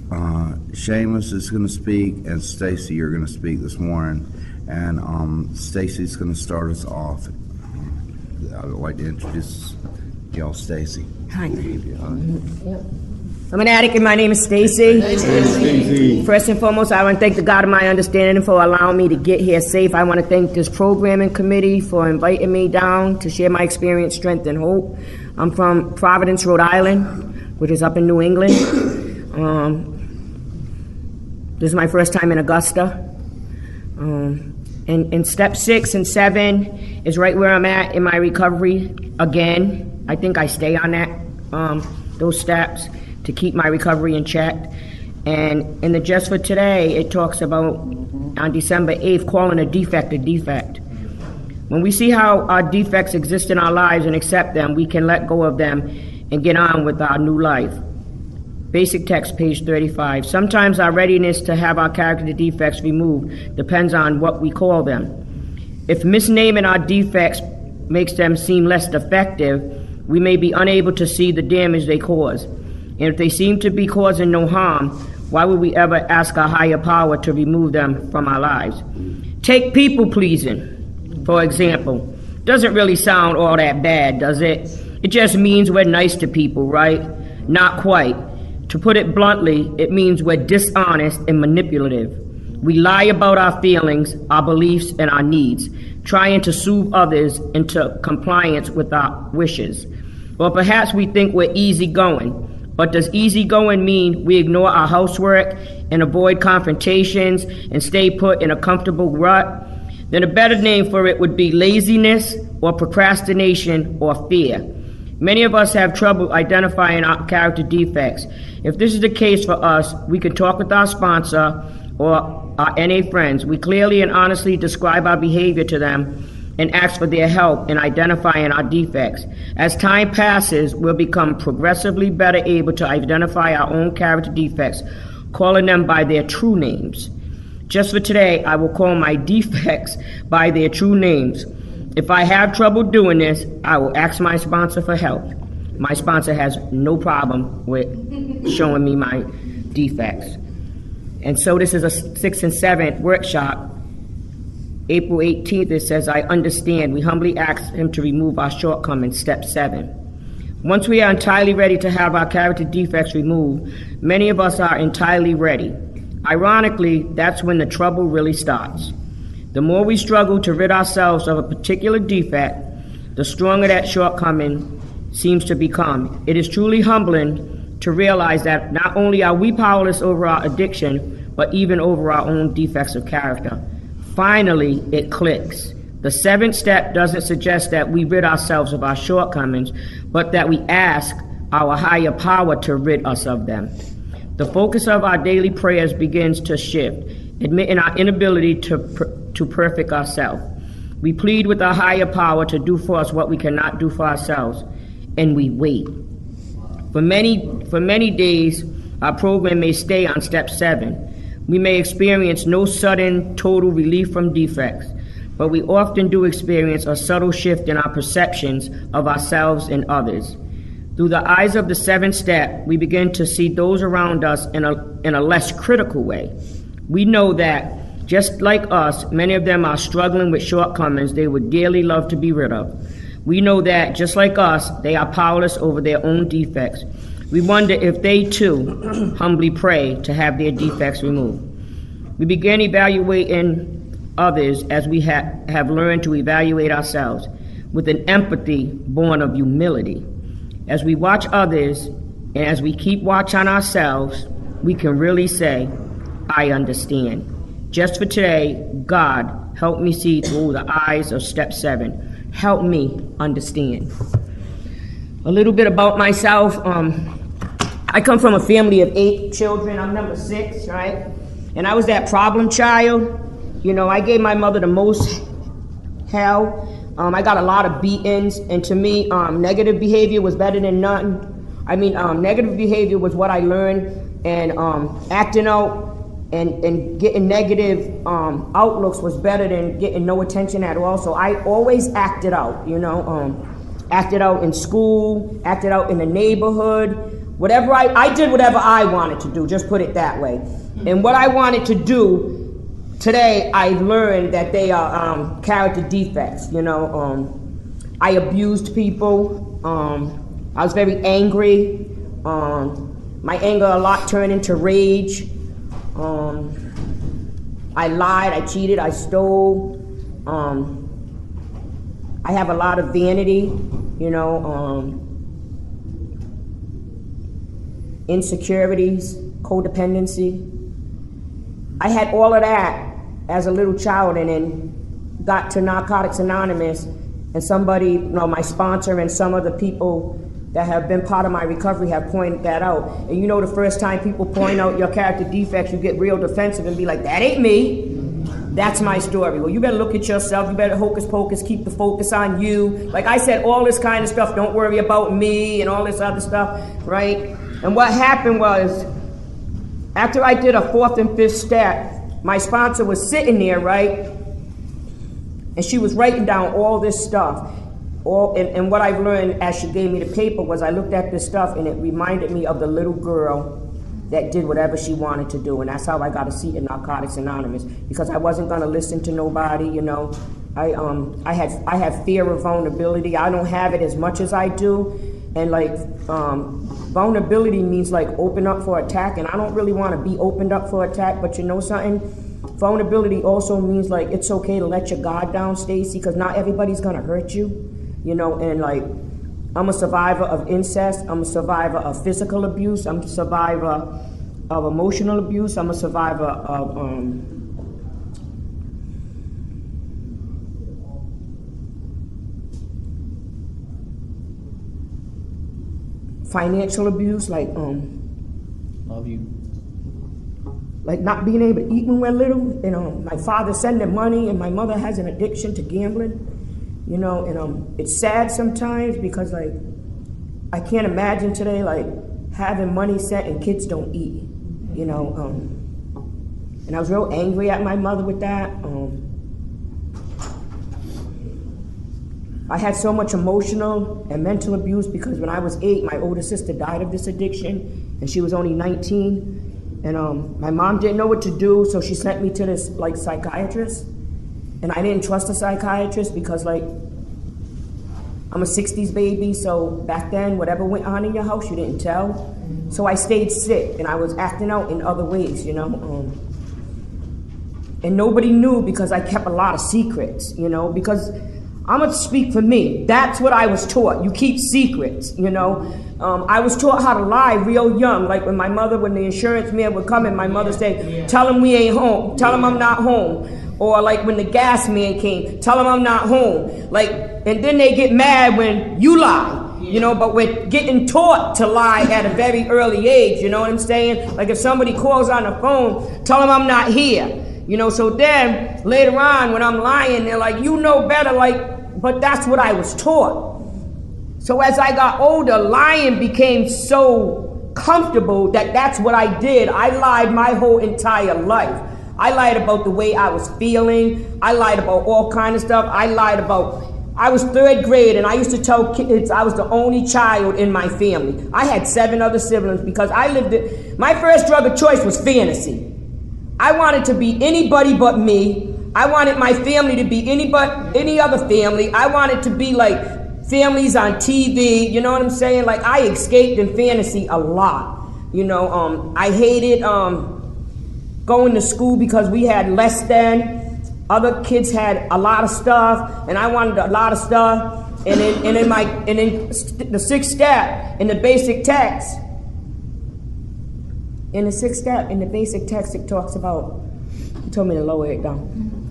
Seamus is going to speak, and Stacy, you're going to speak this morning. And Stacy's going to start us off. I would like to introduce y'all, Stacy. Hi. I'm an addict, and my name is Stacy. First and foremost, I want to thank the God of my understanding for allowing me to get here safe. I want to thank this programming committee for inviting me down to share my experience, strength, and hope. I'm from Providence, Rhode Island, which is up in New England. This is my first time in Augusta. And step 6 and 7 is right where I'm at in my recovery again. I think I stay on that, those steps to keep my recovery in check. And in the Just for Today, it talks about on December 8th, calling a defect a defect. When we see how our defects exist in our lives and accept them, we can let go of them and get on with our new life. Basic text, page 35. Sometimes our readiness to have our character defects removed depends on what we call them. If misnaming our defects makes them seem less effective, we may be unable to see the damage they cause. And if they seem to be causing no harm, why would we ever ask our higher power to remove them from our lives? Take people-pleasing, for example. Doesn't really sound all that bad, does it? It just means we're nice to people, right? Not quite. To put it bluntly, it means we're dishonest and manipulative. We lie about our feelings, our beliefs, and our needs, trying to soothe others into compliance with our wishes. Or perhaps we think we're easygoing. But does easygoing mean we ignore our housework and avoid confrontations and stay put in a comfortable rut? Then a better name for it would be laziness or procrastination or fear. Many of us have trouble identifying our character defects. If this is the case for us, we can talk with our sponsor or our NA friends. We clearly and honestly describe our behavior to them and ask for their help in identifying our defects. As time passes, we'll become progressively better able to identify our own character defects, calling them by their true names. Just for today, I will call my defects by their true names. If I have trouble doing this, I will ask my sponsor for help. My sponsor has no problem with showing me my defects. And so this is a 6th and 7th workshop. April 18th, it says, I understand. We humbly ask him to remove our shortcomings, step 7. Once we are entirely ready to have our character defects removed, many of us are entirely ready. Ironically, that's when the trouble really starts. The more we struggle to rid ourselves of a particular defect, the stronger that shortcoming seems to become. It is truly humbling to realize that not only are we powerless over our addiction, but even over our own defects of character. Finally, it clicks. The 7th step doesn't suggest that we rid ourselves of our shortcomings, but that we ask our higher power to rid us of them. The focus of our daily prayers begins to shift, admitting our inability to perfect ourselves. We plead with our higher power to do for us what we cannot do for ourselves, and we wait. For many days, our program may stay on step 7. We may experience no sudden, total relief from defects, but we often do experience a subtle shift in our perceptions of ourselves and others. Through the eyes of the 7th step, we begin to see those around us in a less critical way. We know that, just like us, many of them are struggling with shortcomings they would dearly love to be rid of. We know that, just like us, they are powerless over their own defects. We wonder if they, too, humbly pray to have their defects removed. We begin evaluating others as we have learned to evaluate ourselves, with an empathy born of humility. As we watch others, and as we keep watch on ourselves, we can really say, I understand. Just for today, God, help me see through the eyes of step 7. Help me understand. A little bit about myself. I come from a family of 8 children. I'm number 6, right? And I was that problem child. You know, I gave my mother the most hell. I got a lot of beatings, and to me, negative behavior was better than none. I mean, negative behavior was what I learned, and acting out and getting negative outlooks was better than getting no attention at all. So I always acted out, you know, acted out in school, acted out in the neighborhood, whatever I did whatever I wanted to do, just put it that way. And what I wanted to do, today I learned that they are character defects, you know. I abused people, I was very angry, my anger a lot turned into rage, I lied, I cheated, I stole, I have a lot of vanity, you know, insecurities, codependency. I had all of that as a little child, and then got to Narcotics Anonymous, and somebody, you know, my sponsor and some of the people that have been part of my recovery have pointed that out. And you know, the first time people point out your character defects, you get real defensive and be like, that ain't me. That's my story. Well, you better look at yourself. You better hocus pocus, keep the focus on you. Like I said, all this kind of stuff, don't worry about me and all this other stuff, right? And what happened was, after I did a 4th and 5th step, my sponsor was sitting there, right? And she was writing down all this stuff. And what I've learned as she gave me the paper was, I looked at this stuff and it reminded me of the little girl that did whatever she wanted to do. And that's how I got a seat in Narcotics Anonymous, because I wasn't gonna listen to nobody, you know. I had fear of vulnerability. I don't have it as much as I do. And like, vulnerability means like open up for attack, and I don't really want to be opened up for attack, but you know something? Vulnerability also means like it's okay to let your guard down, Stacy, because not everybody's gonna hurt you, you know. And like, I'm a survivor of incest, I'm a survivor of physical abuse, I'm a survivor of emotional abuse, I'm a survivor of financial abuse, like Love you. like not being able to eat when we're little, and my father sending money, and my mother has an addiction to gambling, you know. And it's sad sometimes, because like I can't imagine today like having money sent and kids don't eat, you know. And I was real angry at my mother with that. I had so much emotional and mental abuse, because when I was 8, my older sister died of this addiction, and she was only 19. And my mom didn't know what to do, so she sent me to this like psychiatrist. And I didn't trust a psychiatrist, because like I'm a 60s baby, so back then whatever went on in your house you didn't tell. So I stayed sick, and I was acting out in other ways, you know. And nobody knew, because I kept a lot of secrets, you know, because I'm gonna speak for me. That's what I was taught. You keep secrets, you know. I was taught how to lie real young. Like when the insurance man would come in, my mother said, tell him we ain't home. Tell him I'm not home. Or like when the gas man came, tell him I'm not home. Like, and then they get mad when you lie, you know, but we're getting taught to lie at a very early age, you know what I'm saying? Like if somebody calls on the phone, tell them I'm not here. You know, so then later on when I'm lying, they're like, you know better, like, but that's what I was taught. So as I got older, lying became so comfortable that that's what I did. I lied my whole entire life. I lied about the way I was feeling. I lied about all kind of stuff. I was 3rd grade, and I used to tell kids I was the only child in my family. I had 7 other siblings, because my first drug of choice was fantasy. I wanted to be anybody but me. I wanted my family to be any other family. I wanted to be like families on TV, you know what I'm saying? Like I escaped in fantasy a lot. You know, I hated going to school, because we had less than. Other kids had a lot of stuff, and I wanted a lot of stuff. And in the 6th step in the basic text. In the 6th step, in the basic text, it talks about, he told me to lower it down.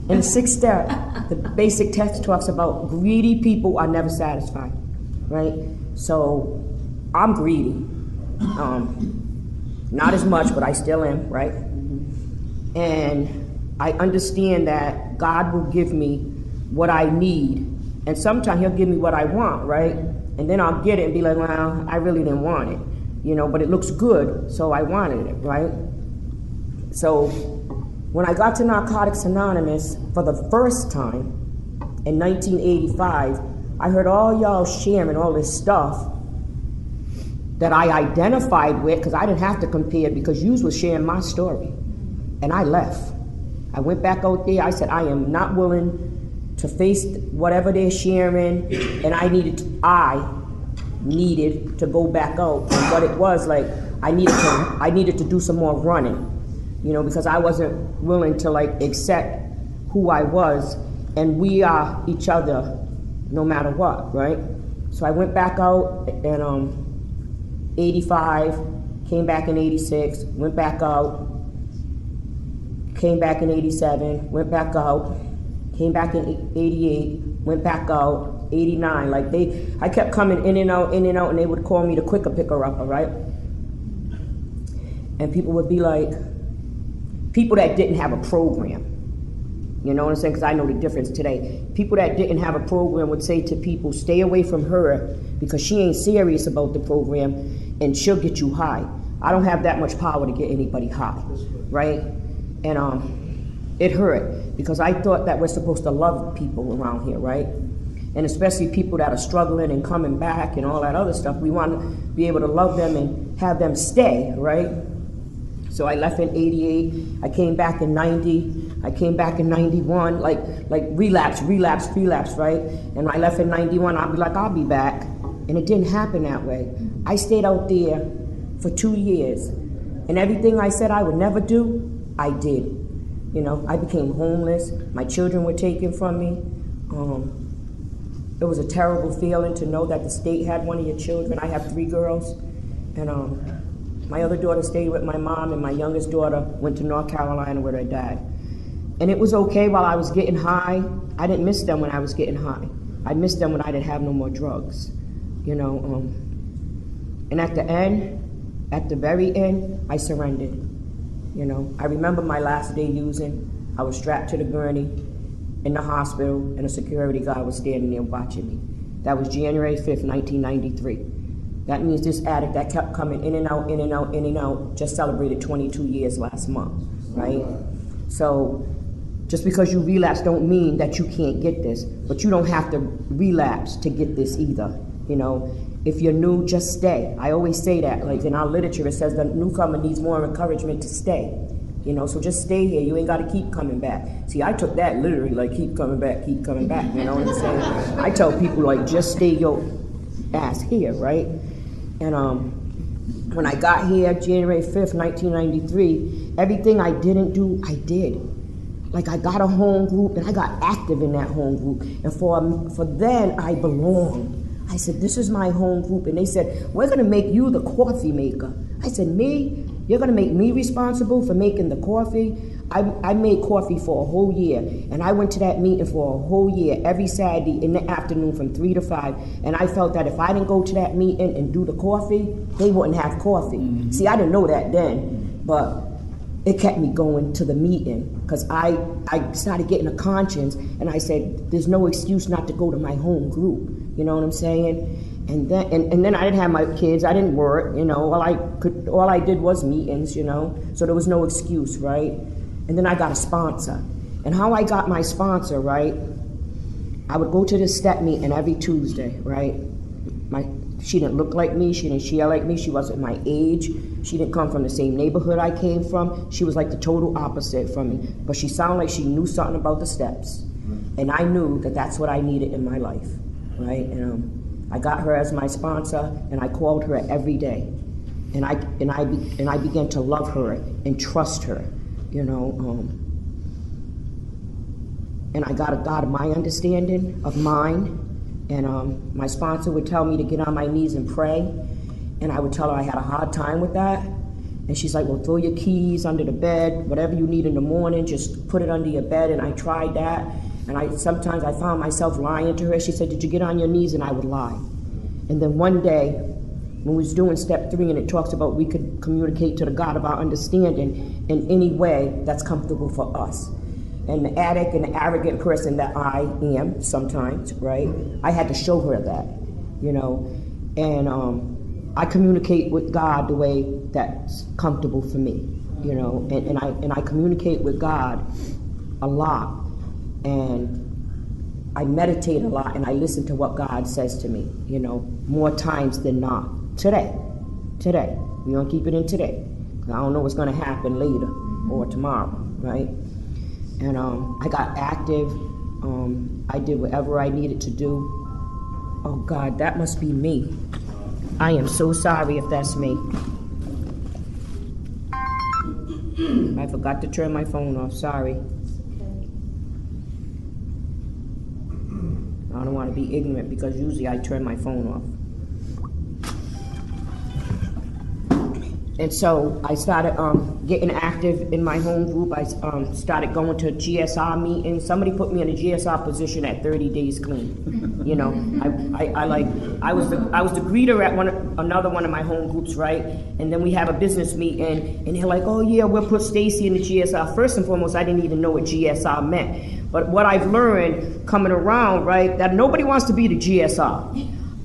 In the 6th step, the basic text talks about greedy people are never satisfied, right? So I'm greedy. Not as much, but I still am, right? And I understand that God will give me what I need, and sometimes he'll give me what I want, right? And then I'll get it and be like, well, I really didn't want it. You know, but it looks good, so I wanted it, right? So when I got to Narcotics Anonymous for the first time in 1985, I heard all y'all sharing all this stuff that I identified with, because I didn't have to compare, because you was sharing my story. And I left. I went back out there. I said, I am not willing to face whatever they're sharing, and I needed to go back out. And what it was, like, I needed to do some more running, you know, because I wasn't willing to, like, accept who I was, and we are each other no matter what, right? So I went back out in 85, came back in 86, went back out, came back in 87, went back out, came back in 88, went back out, 89. Like I kept coming in and out, and they would call me the quicker picker-upper, right? And people would be like, people that didn't have a program, you know what I'm saying? Because I know the difference today. People that didn't have a program would say to people, stay away from her because she ain't serious about the program and she'll get you high. I don't have that much power to get anybody high, right? And it hurt because I thought that we're supposed to love people around here, right? And especially people that are struggling and coming back and all that other stuff. We want to be able to love them and have them stay, right? So I left in 88, I came back in 90, I came back in 91, like relapse, right? And I left in 91, I'd be like, I'll be back. And it didn't happen that way. I stayed out there for 2 years. And everything I said I would never do, I did. You know, I became homeless. My children were taken from me. It was a terrible feeling to know that the state had one of your children. I have 3 girls. And my other daughter stayed with my mom, and my youngest daughter went to North Carolina with her dad. And it was okay while I was getting high. I didn't miss them when I was getting high. I missed them when I didn't have no more drugs, you know. And at the end, at the very end, I surrendered. You know, I remember my last day using. I was strapped to the gurney in the hospital, and a security guard was standing there watching me. That was January 5th, 1993. That means this addict that kept coming in and out, in and out, in and out, just celebrated 22 years last month, right? So just because you relapse don't mean that you can't get this, but you don't have to relapse to get this either, you know? If you're new, just stay. I always say that, like in our literature, it says the newcomer needs more encouragement to stay, you know? So just stay here, you ain't gotta keep coming back. See, I took that literally, like keep coming back, you know what I'm saying? I tell people like, just stay your ass here, right? And when I got here, January 5th, 1993, everything I didn't do, I did. Like I got a home group and I got active in that home group. And for then I belonged. I said, this is my home group. And they said, we're gonna make you the coffee maker. I said, me? You're gonna make me responsible for making the coffee? I made coffee for a whole year, and I went to that meeting for a whole year, every Saturday in the afternoon from 3 to 5, and I felt that if I didn't go to that meeting and do the coffee, they wouldn't have coffee. Mm-hmm. See, I didn't know that then, but it kept me going to the meeting, because I started getting a conscience, and I said, there's no excuse not to go to my home group, you know what I'm saying? And then I didn't have my kids, I didn't work, you know, all I did was meetings, you know, so there was no excuse, right? And then I got a sponsor. And how I got my sponsor, right? I would go to this step meeting every Tuesday, right? She didn't look like me, she didn't share like me, she wasn't my age, she didn't come from the same neighborhood I came from, she was like the total opposite from me. But she sounded like she knew something about the steps. And I knew that that's what I needed in my life, right? And I got her as my sponsor, and I called her every day. And I began to love her and trust her. You know, and I got a God of my understanding, of mine, and my sponsor would tell me to get on my knees and pray, and I would tell her I had a hard time with that, and she's like, well, throw your keys under the bed, whatever you need in the morning, just put it under your bed, and I tried that, and sometimes I found myself lying to her. She said, did you get on your knees? And I would lie. And then one day, when we was doing step 3, and it talks about we could communicate to the God of our understanding in any way that's comfortable for us. And the addict and the arrogant person that I am sometimes, right? I had to show her that, you know. And I communicate with God the way that's comfortable for me, you know. And I communicate with God a lot. And I meditate a lot, and I listen to what God says to me, you know, more times than not. Today, today. We're going to keep it in today. I don't know what's going to happen later or tomorrow, right? And I got active. I did whatever I needed to do. Oh, God, that must be me. I am so sorry if that's me. I forgot to turn my phone off. Sorry. I don't want to be ignorant because usually I turn my phone off. And so I started getting active in my home group. I started going to GSR meetings. Somebody put me in a GSR position at 30 Days Clean. You know, I was the greeter at another one of my home groups, right? And then we have a business meeting, and they're like, "Oh yeah, we'll put Stacy in the GSR." First and foremost, I didn't even know what GSR meant. But what I've learned coming around, right, that nobody wants to be the GSR.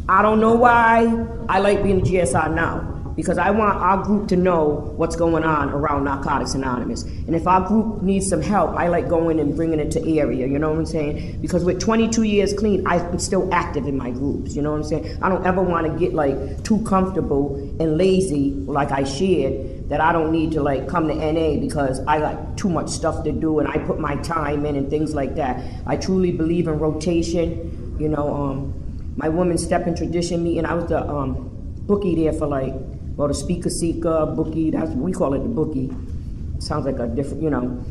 I don't know why I like being the GSR now. Because I want our group to know what's going on around Narcotics Anonymous. And if our group needs some help, I like going and bringing it to area, you know what I'm saying? Because with 22 years clean, I'm still active in my groups, you know what I'm saying? I don't ever want to get like too comfortable and lazy, like I shared, that I don't need to like come to NA because I got too much stuff to do and I put my time in and things like that. I truly believe in rotation, you know. My Women's Step in Tradition meeting, I was the bookie there for like, well, the speaker seeker, bookie, that's we call it the bookie. Sounds like a different, you know.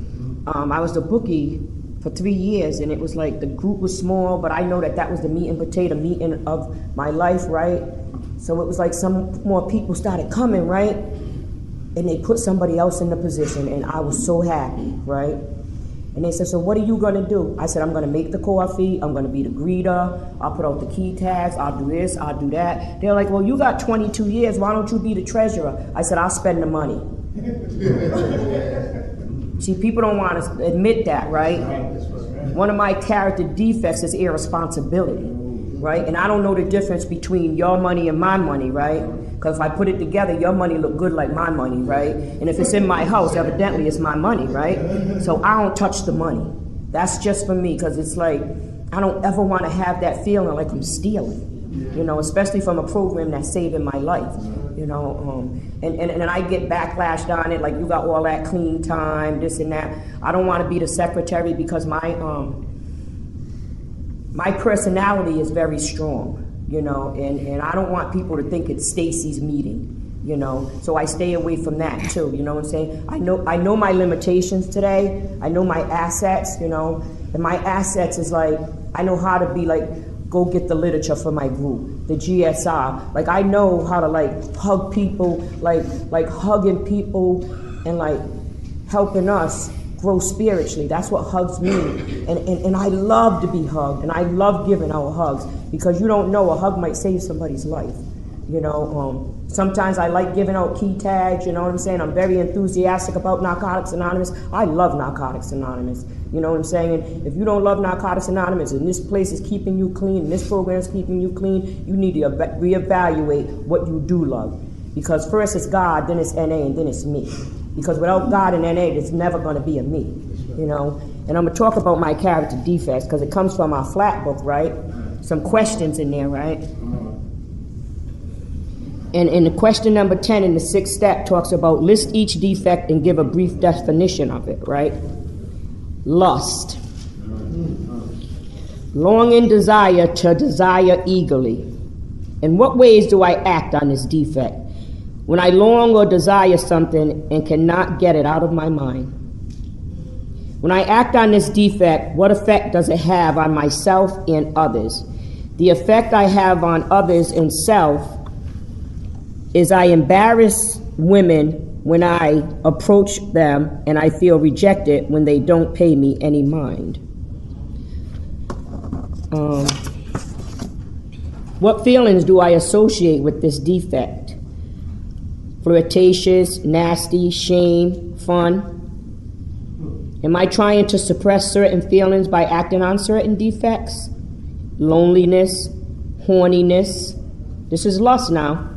I was the bookie for 3 years, and it was like the group was small, but I know that was the meat and potato meeting of my life, right? So it was like some more people started coming, right? And they put somebody else in the position, and I was so happy, right? And they said, "So what are you gonna do?" I said, "I'm gonna make the coffee, I'm gonna be the greeter, I'll put out the key tags, I'll do this, I'll do that." They're like, "Well, you got 22 years, why don't you be the treasurer?" I said, "I'll spend the money." See, people don't want to admit that, right? One of my character defects is irresponsibility, right? And I don't know the difference between your money and my money, right? Because if I put it together, your money look good like my money, right? And if it's in my house, evidently it's my money, right? So I don't touch the money. That's just for me, because it's like, I don't ever want to have that feeling like I'm stealing, you know, especially from a program that's saving my life, you know. And I get backlashed on it, like you got all that clean time, this and that. I don't want to be the secretary because my personality is very strong. You know, and I don't want people to think it's Stacy's meeting, you know, so I stay away from that too, you know what I'm saying? I know my limitations today, I know my assets, you know, and my assets is like, I know how to be like, go get the literature for my group, the GSR, like I know how to like hug people, like hugging people and like helping us grow spiritually. That's what hugs mean. And I love to be hugged, and I love giving out hugs, because you don't know, a hug might save somebody's life. You know, sometimes I like giving out key tags, you know what I'm saying? I'm very enthusiastic about Narcotics Anonymous. I love Narcotics Anonymous. You know what I'm saying? And if you don't love Narcotics Anonymous and this place is keeping you clean, and this program is keeping you clean, you need to reevaluate what you do love. Because first it's God, then it's NA, and then it's me. Because without God and NA, it's never going to be a me, you know. And I'm going to talk about my character defects because it comes from our flat book, right? Some questions in there, right? And in the question number 10 in the 6th step talks about list each defect and give a brief definition of it, right? Lust. Longing desire to desire eagerly. In what ways do I act on this defect? When I long or desire something and cannot get it out of my mind. When I act on this defect, what effect does it have on myself and others? The effect I have on others and self is I embarrass women when I approach them, and I feel rejected when they don't pay me any mind. What feelings do I associate with this defect? Flirtatious, nasty, shame, fun? Am I trying to suppress certain feelings by acting on certain defects? Loneliness, horniness. This is lust now.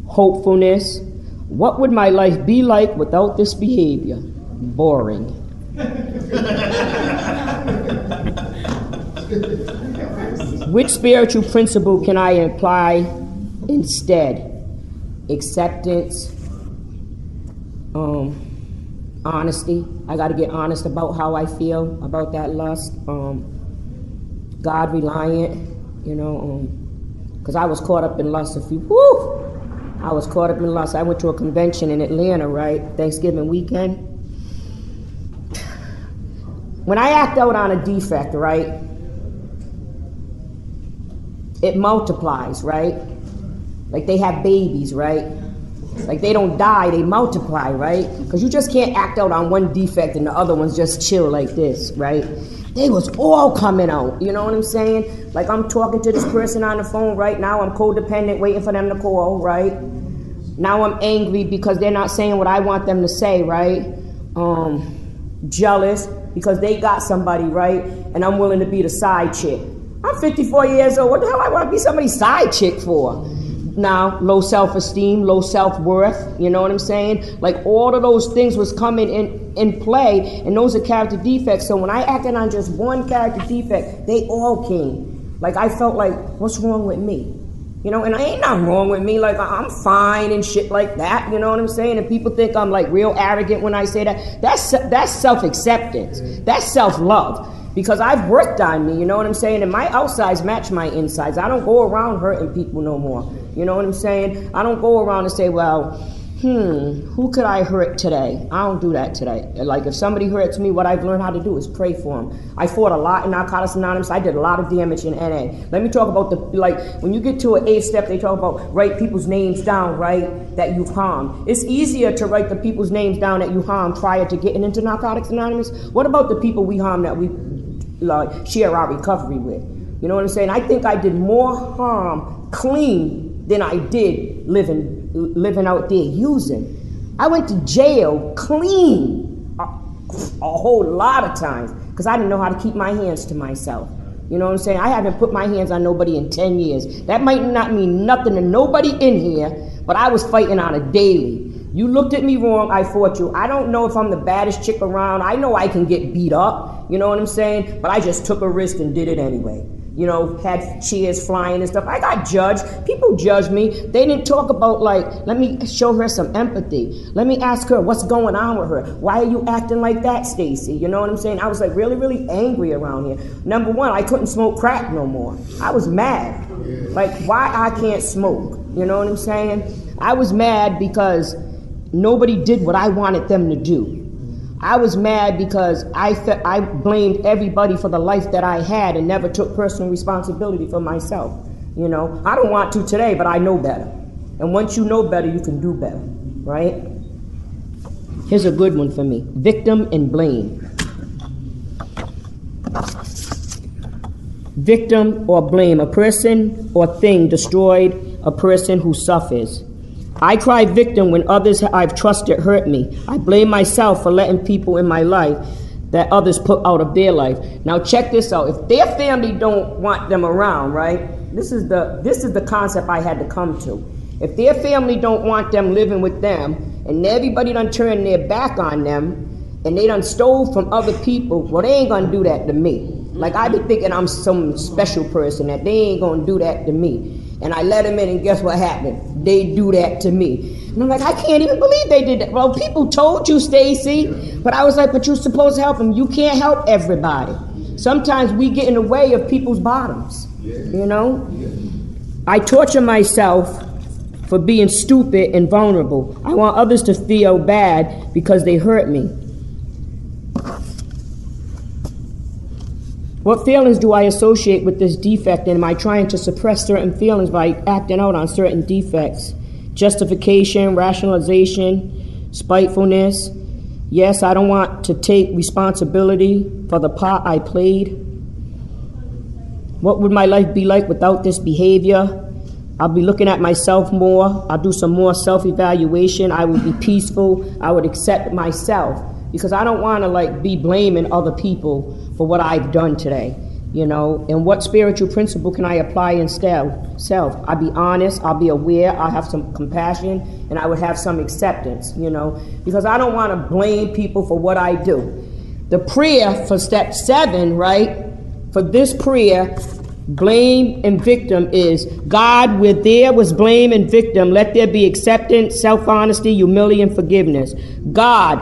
Hopefulness. What would my life be like without this behavior? Boring. Which spiritual principle can I apply instead? acceptance, honesty. I got to get honest about how I feel about that lust. God reliant, because I was caught up in lust I was caught up in lust. I went to a convention in Atlanta, right? Thanksgiving weekend. When I act out on a defect, right, it multiplies, right? Like they have babies, right? Like they don't die, they multiply, right? Because you just can't act out on one defect and the other ones just chill like this, right? They was all coming out, you know what I'm saying? Like I'm talking to this person on the phone right now, I'm codependent, waiting for them to call, right? Now I'm angry because they're not saying what I want them to say, right? Jealous because they got somebody, right? And I'm willing to be the side chick. I'm 54 years old, what the hell I want to be somebody's side chick for? Now, low self-esteem, low self-worth, you know what I'm saying? Like all of those things was coming in play, and those are character defects. So when I acted on just one character defect, they all came. Like I felt like, what's wrong with me? And ain't nothing wrong with me. Like I'm fine and shit like that, you know what I'm saying? And people think I'm like real arrogant when I say that. That's self-acceptance. That's self-love. Because I've worked on me, you know what I'm saying? And my outsides match my insides. I don't go around hurting people no more. You know what I'm saying? I don't go around and say, well, who could I hurt today? I don't do that today. Like if somebody hurts me, what I've learned how to do is pray for them. I fought a lot in Narcotics Anonymous. I did a lot of damage in NA. Let me talk about when you get to an 8th step, they talk about write people's names down, right, that you've harmed. It's easier to write the people's names down that you harmed prior to getting into Narcotics Anonymous. What about the people we harm that we share our recovery with? You know what I'm saying? I think I did more harm clean than I did living out there using. I went to jail clean a whole lot of times because I didn't know how to keep my hands to myself. You know what I'm saying? I haven't put my hands on nobody in 10 years. That might not mean nothing to nobody in here, but I was fighting on a daily. You looked at me wrong, I fought you. I don't know if I'm the baddest chick around. I know I can get beat up, you know what I'm saying? But I just took a risk and did it anyway. Had cheers flying and stuff. I got judged. People judged me. They didn't talk about let me show her some empathy. Let me ask her what's going on with her. Why are you acting like that, Stacy? You know what I'm saying? I was like really, really angry around here. Number one, I couldn't smoke crack no more. I was mad. Like why I can't smoke. You know what I'm saying? I was mad because nobody did what I wanted them to do. I was mad because I blamed everybody for the life that I had and never took personal responsibility for myself. I don't want to today, but I know better. And once you know better, you can do better, right? Here's a good one for me. Victim and blame. Victim or blame. A person or thing destroyed, a person who suffers. I cry victim when others I've trusted hurt me. I blame myself for letting people in my life that others put out of their life. Now check this out. If their family don't want them around, right? This is the concept I had to come to. If their family don't want them living with them, and everybody done turned their back on them, and they done stole from other people, well, they ain't gonna do that to me. Like I be thinking I'm some special person that they ain't gonna do that to me. And I let them in, and guess what happened? They do that to me. And I'm like, I can't even believe they did that. Well, people told you, Stacy. But I was like, but you're supposed to help them. You can't help everybody. Sometimes we get in the way of people's bottoms, I torture myself for being stupid and vulnerable. I want others to feel bad because they hurt me. What feelings do I associate with this defect, and am I trying to suppress certain feelings by acting out on certain defects? Justification, rationalization, spitefulness. Yes, I don't want to take responsibility for the part I played. What would my life be like without this behavior? I'll be looking at myself more. I'll do some more self-evaluation. I would be peaceful. I would accept myself. Because I don't want to be blaming other people for what I've done today, and what spiritual principle can I apply in self? I'll be honest, I'll be aware, I'll have some compassion, and I would have some acceptance, because I don't want to blame people for what I do. The prayer for step 7, right, for this prayer, blame and victim is, God, where there was blame and victim, let there be acceptance, self-honesty, humility, and forgiveness. God,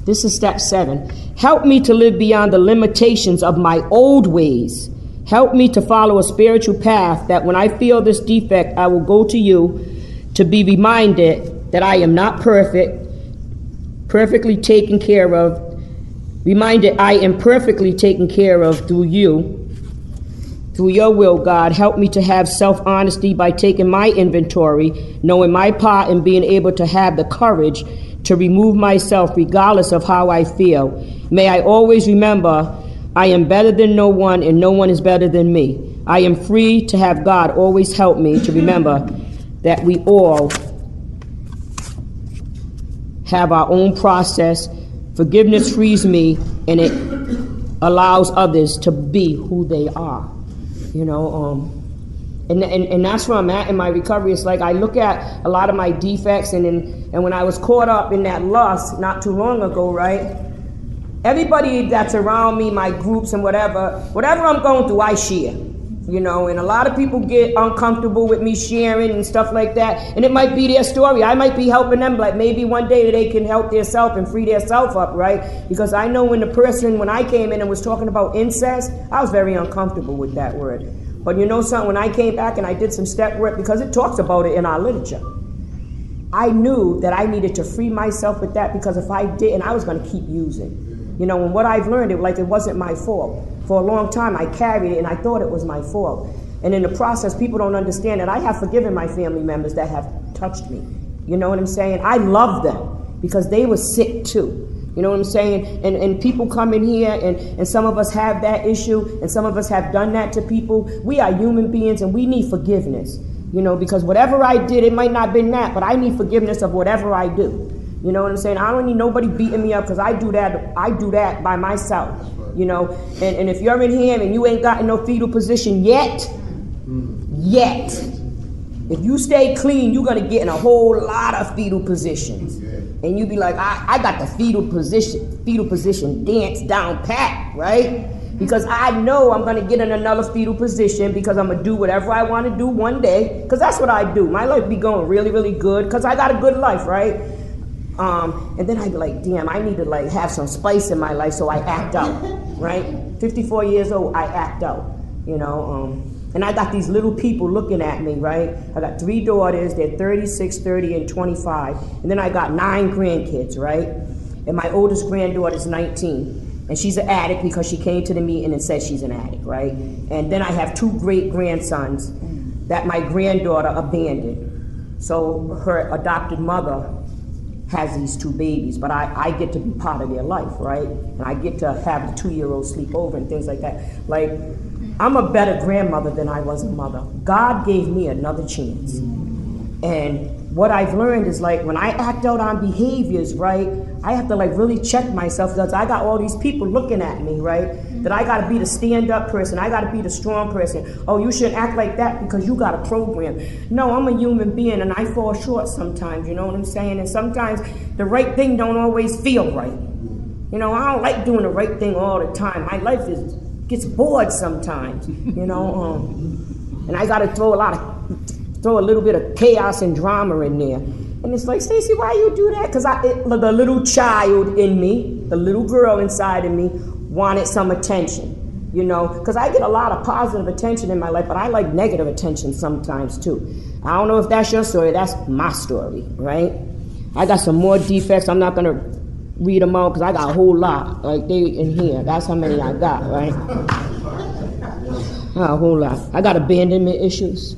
this is step 7, help me to live beyond the limitations of my old ways. Help me to follow a spiritual path that when I feel this defect, I will go to you to be reminded that I am not perfect, perfectly taken care of, reminded I am perfectly taken care of through you, through your will, God. Help me to have self-honesty by taking my inventory, knowing my part, and being able to have the courage to remove myself regardless of how I feel. May I always remember I am better than no one and no one is better than me. I am free to have God always help me to remember that we all have our own process. Forgiveness frees me and it allows others to be who they are. You know, and that's where I'm at in my recovery. It's like I look at a lot of my defects, and when I was caught up in that lust not too long ago, right? Everybody that's around me, my groups and whatever I'm going through, I share. You know, and a lot of people get uncomfortable with me sharing and stuff like that, and it might be their story. I might be helping them, like maybe one day they can help their self and free their self up, right? Because I know when I came in and was talking about incest, I was very uncomfortable with that word. But you know something, when I came back and I did some step work, because it talks about it in our literature, I knew that I needed to free myself with that, because if I didn't, I was going to keep using. You know, and what I've learned, it wasn't my fault. For a long time, I carried it, and I thought it was my fault. And in the process, people don't understand that I have forgiven my family members that have touched me. You know what I'm saying? I love them because they were sick too. You know what I'm saying? And people come in here, and some of us have that issue, and some of us have done that to people. We are human beings, and we need forgiveness. You know, because whatever I did, it might not have been that, but I need forgiveness of whatever I do. You know what I'm saying? I don't need nobody beating me up, because I do that by myself. You know, and if you're in here and you ain't got in no fetal position yet, if you stay clean, you're gonna get in a whole lot of fetal positions. And you be like, I got the fetal position dance down pat, right? Because I know I'm gonna get in another fetal position, because I'm gonna do whatever I wanna do one day, because that's what I do. My life be going really, really good, because I got a good life, right? And then I'd be like, damn, I need to like have some spice in my life, so I act out, right? 54 years old, I act out, you know. And I got these little people looking at me, right? I got 3 daughters, they're 36, 30, and 25. And then I got 9 grandkids, right? And my oldest granddaughter's 19. And she's an addict because she came to the meeting and said she's an addict, right? And then I have 2 great-grandsons that my granddaughter abandoned. So her adopted mother has these 2 babies, but I get to be part of their life, right? And I get to have the 2-year-old sleep over and things like that. Like, I'm a better grandmother than I was a mother. God gave me another chance. And what I've learned is, like, when I act out on behaviors, right, I have to like really check myself, because I got all these people looking at me, right? That I gotta be the stand-up person, I gotta be the strong person. Oh, you shouldn't act like that because you got a program. No, I'm a human being and I fall short sometimes, you know what I'm saying? And sometimes the right thing don't always feel right. You know, I don't like doing the right thing all the time. My life gets bored sometimes, you know, and I gotta throw a little bit of chaos and drama in there. And it's like, Stacey, why you do that? Because the little child in me, the little girl inside of me, wanted some attention, you know? Because I get a lot of positive attention in my life, but I like negative attention sometimes too. I don't know if that's your story, that's my story, right? I got some more defects. I'm not going to read them out because I got a whole lot, like they in here. That's how many I got, right? A whole lot. I got abandonment issues.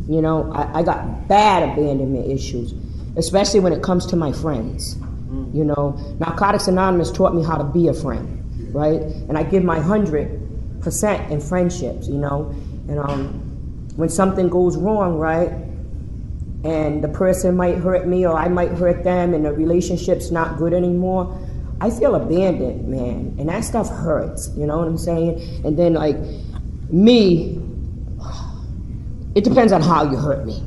You know, I got bad abandonment issues, especially when it comes to my friends. You know, Narcotics Anonymous taught me how to be a friend, right? And I give my 100% in friendships, you know. And when something goes wrong, right, and the person might hurt me or I might hurt them and the relationship's not good anymore, I feel abandoned, man. And that stuff hurts, you know what I'm saying? And then, like, me, it depends on how you hurt me,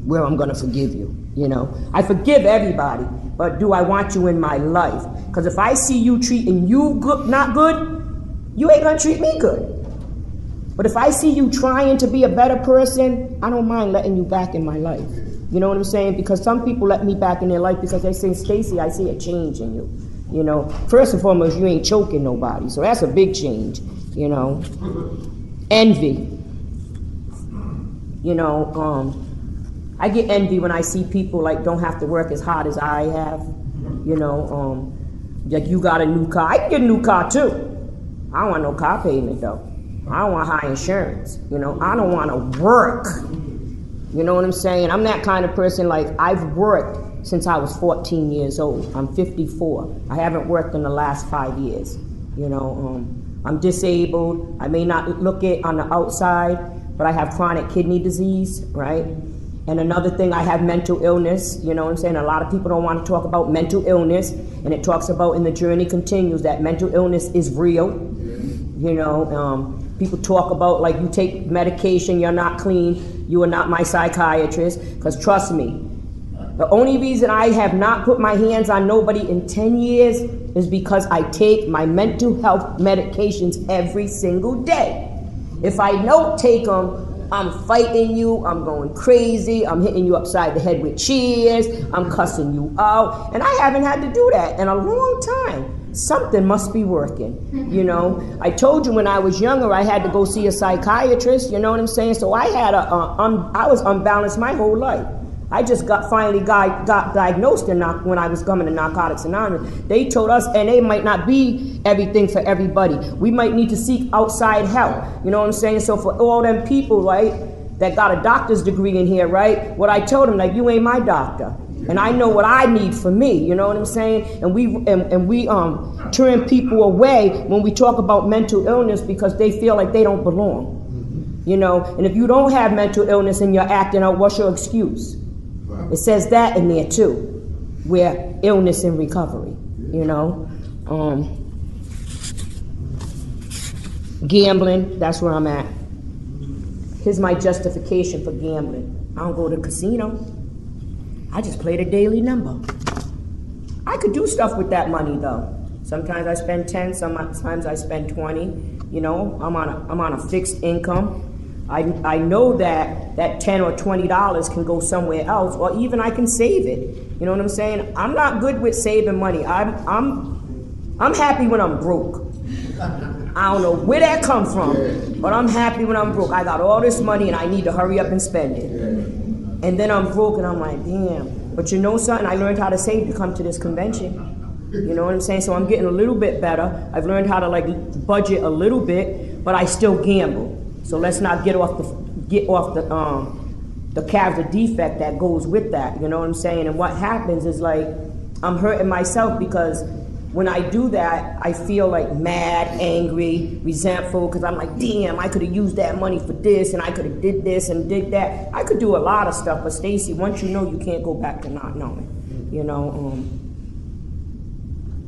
where I'm gonna forgive you, you know? I forgive everybody, but do I want you in my life? Because if I see you treating you good, not good, you ain't gonna treat me good. But if I see you trying to be a better person, I don't mind letting you back in my life. You know what I'm saying? Because some people let me back in their life because they say, Stacy, I see a change in you. You know, first and foremost, you ain't choking nobody. So that's a big change, you know. Envy. You know, I get envy when I see people like don't have to work as hard as I have. You know, like you got a new car. I can get a new car too. I don't want no car payment though. I don't want high insurance. You know, I don't want to work. You know what I'm saying? I'm that kind of person, like I've worked since I was 14 years old. I'm 54. I haven't worked in the last 5 years. You know, I'm disabled. I may not look it on the outside, but I have chronic kidney disease, right? And another thing, I have mental illness. You know what I'm saying? A lot of people don't want to talk about mental illness, and it talks about in The Journey Continues that mental illness is real. You know, people talk about like you take medication, you're not clean, you are not my psychiatrist, because trust me, the only reason I have not put my hands on nobody in 10 years is because I take my mental health medications every single day. If I don't take them, I'm fighting you, I'm going crazy, I'm hitting you upside the head with chairs, I'm cussing you out, and I haven't had to do that in a long time. Something must be working, you know. I told you when I was younger I had to go see a psychiatrist, you know what I'm saying? So I had I was unbalanced my whole life. I just finally got diagnosed when I was coming to Narcotics Anonymous. They told us NA might not be everything for everybody. We might need to seek outside help, you know what I'm saying? So for all them people, right, that got a doctor's degree in here, right, what I told them, like, you ain't my doctor. And I know what I need for me, you know what I'm saying? And we turn people away when we talk about mental illness because they feel like they don't belong. You know, and if you don't have mental illness and you're acting out, what's your excuse? It says that in there too, where illness and recovery, you know. Gambling, that's where I'm at. Here's my justification for gambling. I don't go to the casino. I just play the daily number. I could do stuff with that money though. Sometimes I spend 10, sometimes I spend 20. You know, I'm on a fixed income. I know that $10 or $20 can go somewhere else, or even I can save it. You know what I'm saying? I'm not good with saving money. I'm happy when I'm broke. I don't know where that comes from, but I'm happy when I'm broke. I got all this money and I need to hurry up and spend it. And then I'm broke and I'm like, damn. But you know something? I learned how to save to come to this convention. You know what I'm saying? So I'm getting a little bit better. I've learned how to like budget a little bit, but I still gamble. So let's not get off the character defect that goes with that. You know what I'm saying? And what happens is like I'm hurting myself because when I do that, I feel like mad, angry, resentful, because I'm like, damn, I could have used that money for this, and I could have did this and did that. I could do a lot of stuff, but Stacy, once you know, you can't go back to not knowing, you know.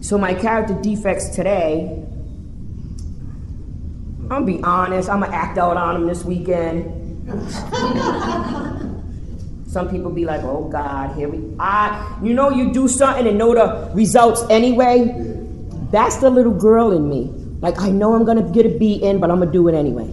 So my character defects today, I'm gonna be honest, I'm gonna act out on them this weekend. Some people be like, oh God, you know, you do something and know the results anyway. That's the little girl in me. Like, I know I'm gonna get a beating, but I'm gonna do it anyway.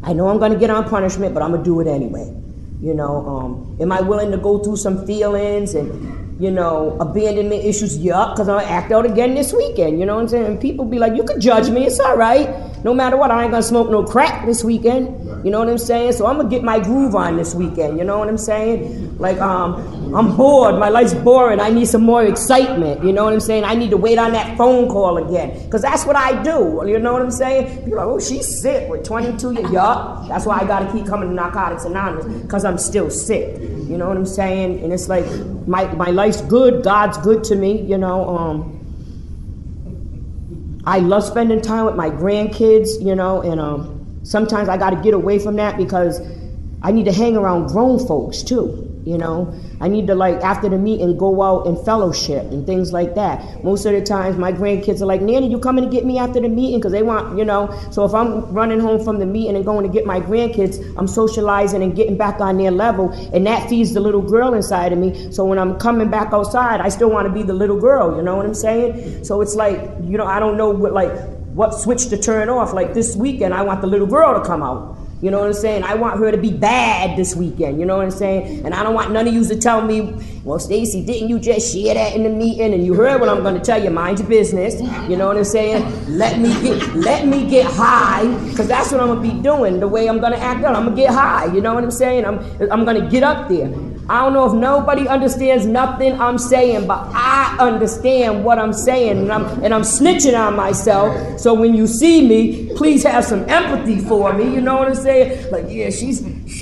I know I'm gonna get on punishment, but I'm gonna do it anyway. You know, am I willing to go through some feelings and, you know, abandonment issues? Yup, because I'm gonna act out again this weekend. You know what I'm saying? And people be like, you could judge me, it's all right. No matter what, I ain't gonna smoke no crack this weekend. You know what I'm saying? So I'm gonna get my groove on this weekend. You know what I'm saying? Like, I'm bored. My life's boring. I need some more excitement. You know what I'm saying? I need to wait on that phone call again. Because that's what I do. You know what I'm saying? People are like, oh, she's sick with 22 years. Yup. That's why I gotta keep coming to Narcotics Anonymous. Because I'm still sick. You know what I'm saying? And it's like, my life's good. God's good to me. You know, I love spending time with my grandkids, you know, and sometimes I got to get away from that because I need to hang around grown folks too, you know. I need to, like, after the meeting, go out and fellowship and things like that. Most of the times my grandkids are like, Nanny, you coming to get me after the meeting? Because they want, you know, so if I'm running home from the meeting and going to get my grandkids, I'm socializing and getting back on their level, and that feeds the little girl inside of me. So when I'm coming back outside, I still want to be the little girl, you know what I'm saying? So it's like, you know, I don't know what, like, what switch to turn off. Like this weekend, I want the little girl to come out. You know what I'm saying? I want her to be bad this weekend. You know what I'm saying? And I don't want none of you to tell me, well, Stacy, didn't you just share that in the meeting? And you heard what I'm going to tell you. Mind your business. You know what I'm saying? Let me get high, because that's what I'm going to be doing. The way I'm going to act out, I'm going to get high. You know what I'm saying? I'm going to get up there. I don't know if nobody understands nothing I'm saying, but I understand what I'm saying, and I'm snitching on myself. So when you see me, please have some empathy for me. You know what I'm saying? Like, yeah, she's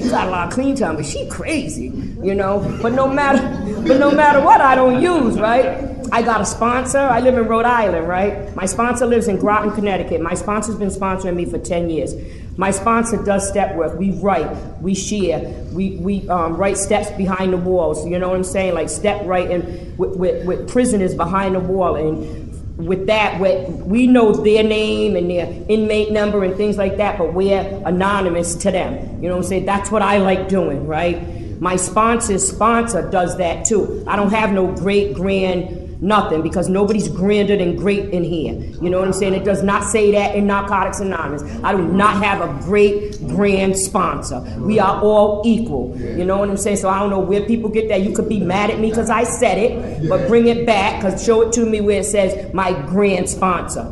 got a lot of clean time, but she crazy. You know. But no matter what, I don't use, right? I got a sponsor. I live in Rhode Island, right? My sponsor lives in Groton, Connecticut. My sponsor's been sponsoring me for 10 years. My sponsor does step work. We write, we share, we write steps behind the walls. You know what I'm saying? Like step writing with prisoners behind the wall. And with that, we know their name and their inmate number and things like that, but we're anonymous to them. You know what I'm saying? That's what I like doing, right? My sponsor's sponsor does that too. I don't have no great, grand, nothing, because nobody's grander than great in here. You know what I'm saying? It does not say that in Narcotics Anonymous. I do not have a great, grand sponsor. We are all equal. You know what I'm saying? So I don't know where people get that. You could be mad at me because I said it, but bring it back, because show it to me where it says my grand sponsor.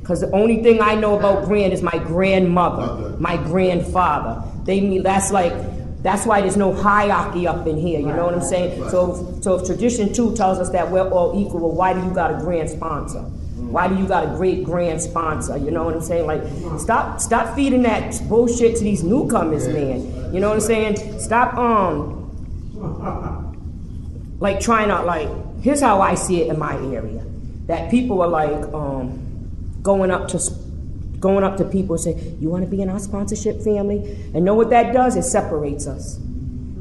Because the only thing I know about grand is my grandmother, my grandfather. That's why there's no hierarchy up in here, you know what I'm saying? So if Tradition 2 tells us that we're all equal, well, why do you got a grand sponsor? Why do you got a great grand sponsor? You know what I'm saying? Like, stop feeding that bullshit to these newcomers, man. You know what I'm saying? Stop, like, trying to, like, here's how I see it in my area. That people are, like, going up to people and say, you want to be in our sponsorship family? And know what that does? It separates us.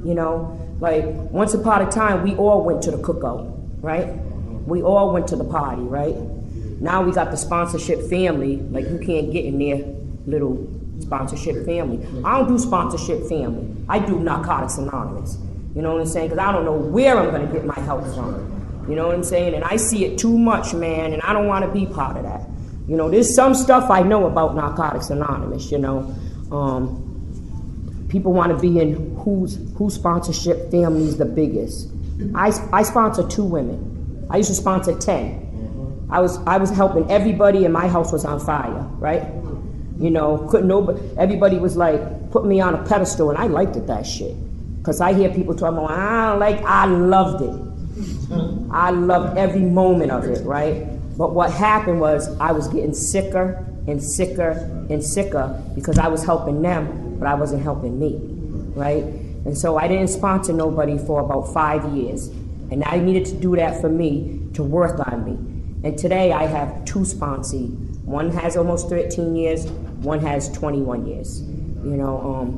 You know, like once upon a time, we all went to the cookout, right? We all went to the party, right? Now we got the sponsorship family, like you can't get in their little sponsorship family. I don't do sponsorship family. I do Narcotics Anonymous. You know what I'm saying? Because I don't know where I'm going to get my help from. You know what I'm saying? And I see it too much, man, and I don't want to be part of that. You know, there's some stuff I know about Narcotics Anonymous, you know. People want to be in whose sponsorship family is the biggest. I sponsor 2 women. I used to sponsor 10. I was helping everybody, and my house was on fire, right? You know, everybody was like putting me on a pedestal, and I liked it, that shit. Because I hear people talking about, I loved it. I loved every moment of it, right? But what happened was I was getting sicker and sicker and sicker because I was helping them, but I wasn't helping me, right? And so I didn't sponsor nobody for about 5 years. And I needed to do that for me to work on me. And today I have 2 sponsees. One has almost 13 years, one has 21 years. You know,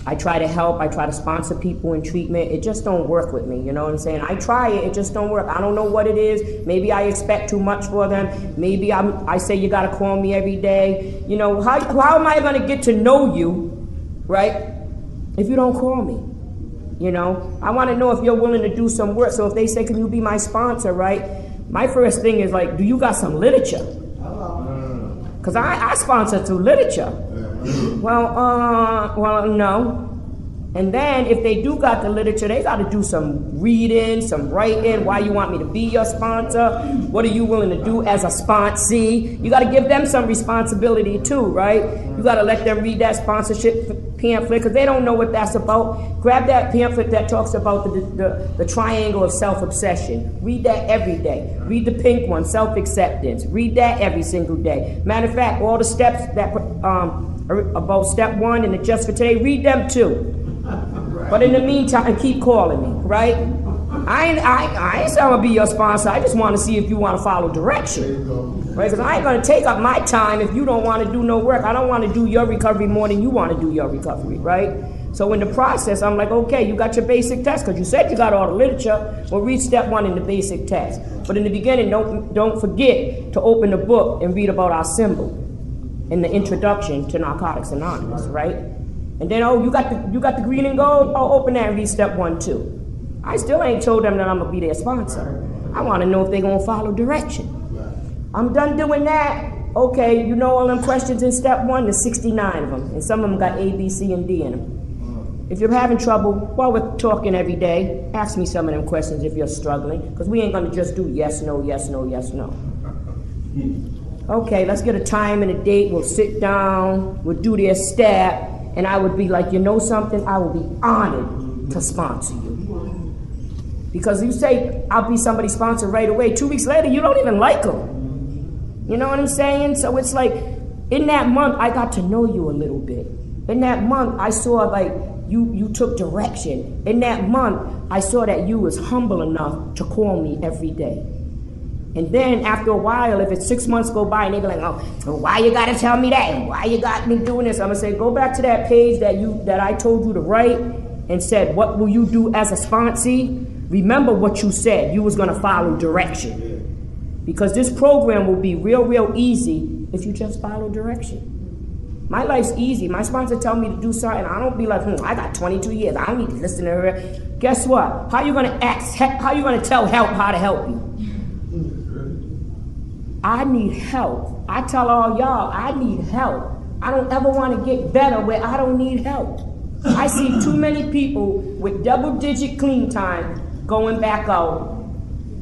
I try to help, I try to sponsor people in treatment. It just don't work with me, you know what I'm saying? I try it, it just don't work. I don't know what it is. Maybe I expect too much for them. Maybe I say you gotta call me every day. You know, how am I gonna get to know you, right, if you don't call me? You know, I wanna know if you're willing to do some work. So if they say, can you be my sponsor, right? My first thing is like, do you got some literature? Because I sponsor through literature. Well, no. And then if they do got the literature, they got to do some reading, some writing. Why you want me to be your sponsor? What are you willing to do as a sponsee? You got to give them some responsibility too, right? You got to let them read that sponsorship pamphlet because they don't know what that's about. Grab that pamphlet that talks about the triangle of self-obsession. Read that every day. Read the pink one, self-acceptance. Read that every single day. Matter of fact, all the steps that about step 1 and the just for today, read them too. But in the meantime, keep calling me, right? I ain't saying I'm gonna be your sponsor. I just want to see if you want to follow direction, right? Because I ain't gonna take up my time if you don't want to do no work. I don't want to do your recovery more than you want to do your recovery, right? So in the process, I'm like, okay, you got your basic test because you said you got all the literature. Well, read step 1 in the basic test. But in the beginning, don't forget to open the book and read about our symbol in the introduction to Narcotics Anonymous, right? And then, you got the green and gold? Oh, open that and read step 1 too. I still ain't told them that I'm gonna be their sponsor. I wanna know if they're gonna follow direction. I'm done doing that. Okay, you know all them questions in step 1? There's 69 of them, and some of them got A, B, C, and D in them. If you're having trouble, while we're talking every day, ask me some of them questions if you're struggling, because we ain't gonna just do yes, no, yes, no, yes, no. Okay, let's get a time and a date. We'll sit down, we'll do their step, and I would be like, you know something? I will be honored to sponsor you. Because you say, I'll be somebody's sponsor right away. 2 weeks later, you don't even like them. You know what I'm saying? So it's like, in that month, I got to know you a little bit. In that month, I saw like, you took direction. In that month, I saw that you was humble enough to call me every day. And then after a while, if it's 6 months go by and they be like, oh, why you gotta tell me that? And why you got me doing this? I'm gonna say, go back to that page that I told you to write and said, what will you do as a sponsee? Remember what you said. You was gonna follow direction. Because this program will be real, real easy if you just follow direction. My life's easy. My sponsor tell me to do something. I don't be like, I got 22 years. I don't need to listen to her. Guess what? How you gonna tell help how to help you? I need help. I tell all y'all, I need help. I don't ever want to get better where I don't need help. I see too many people with double-digit clean time going back out,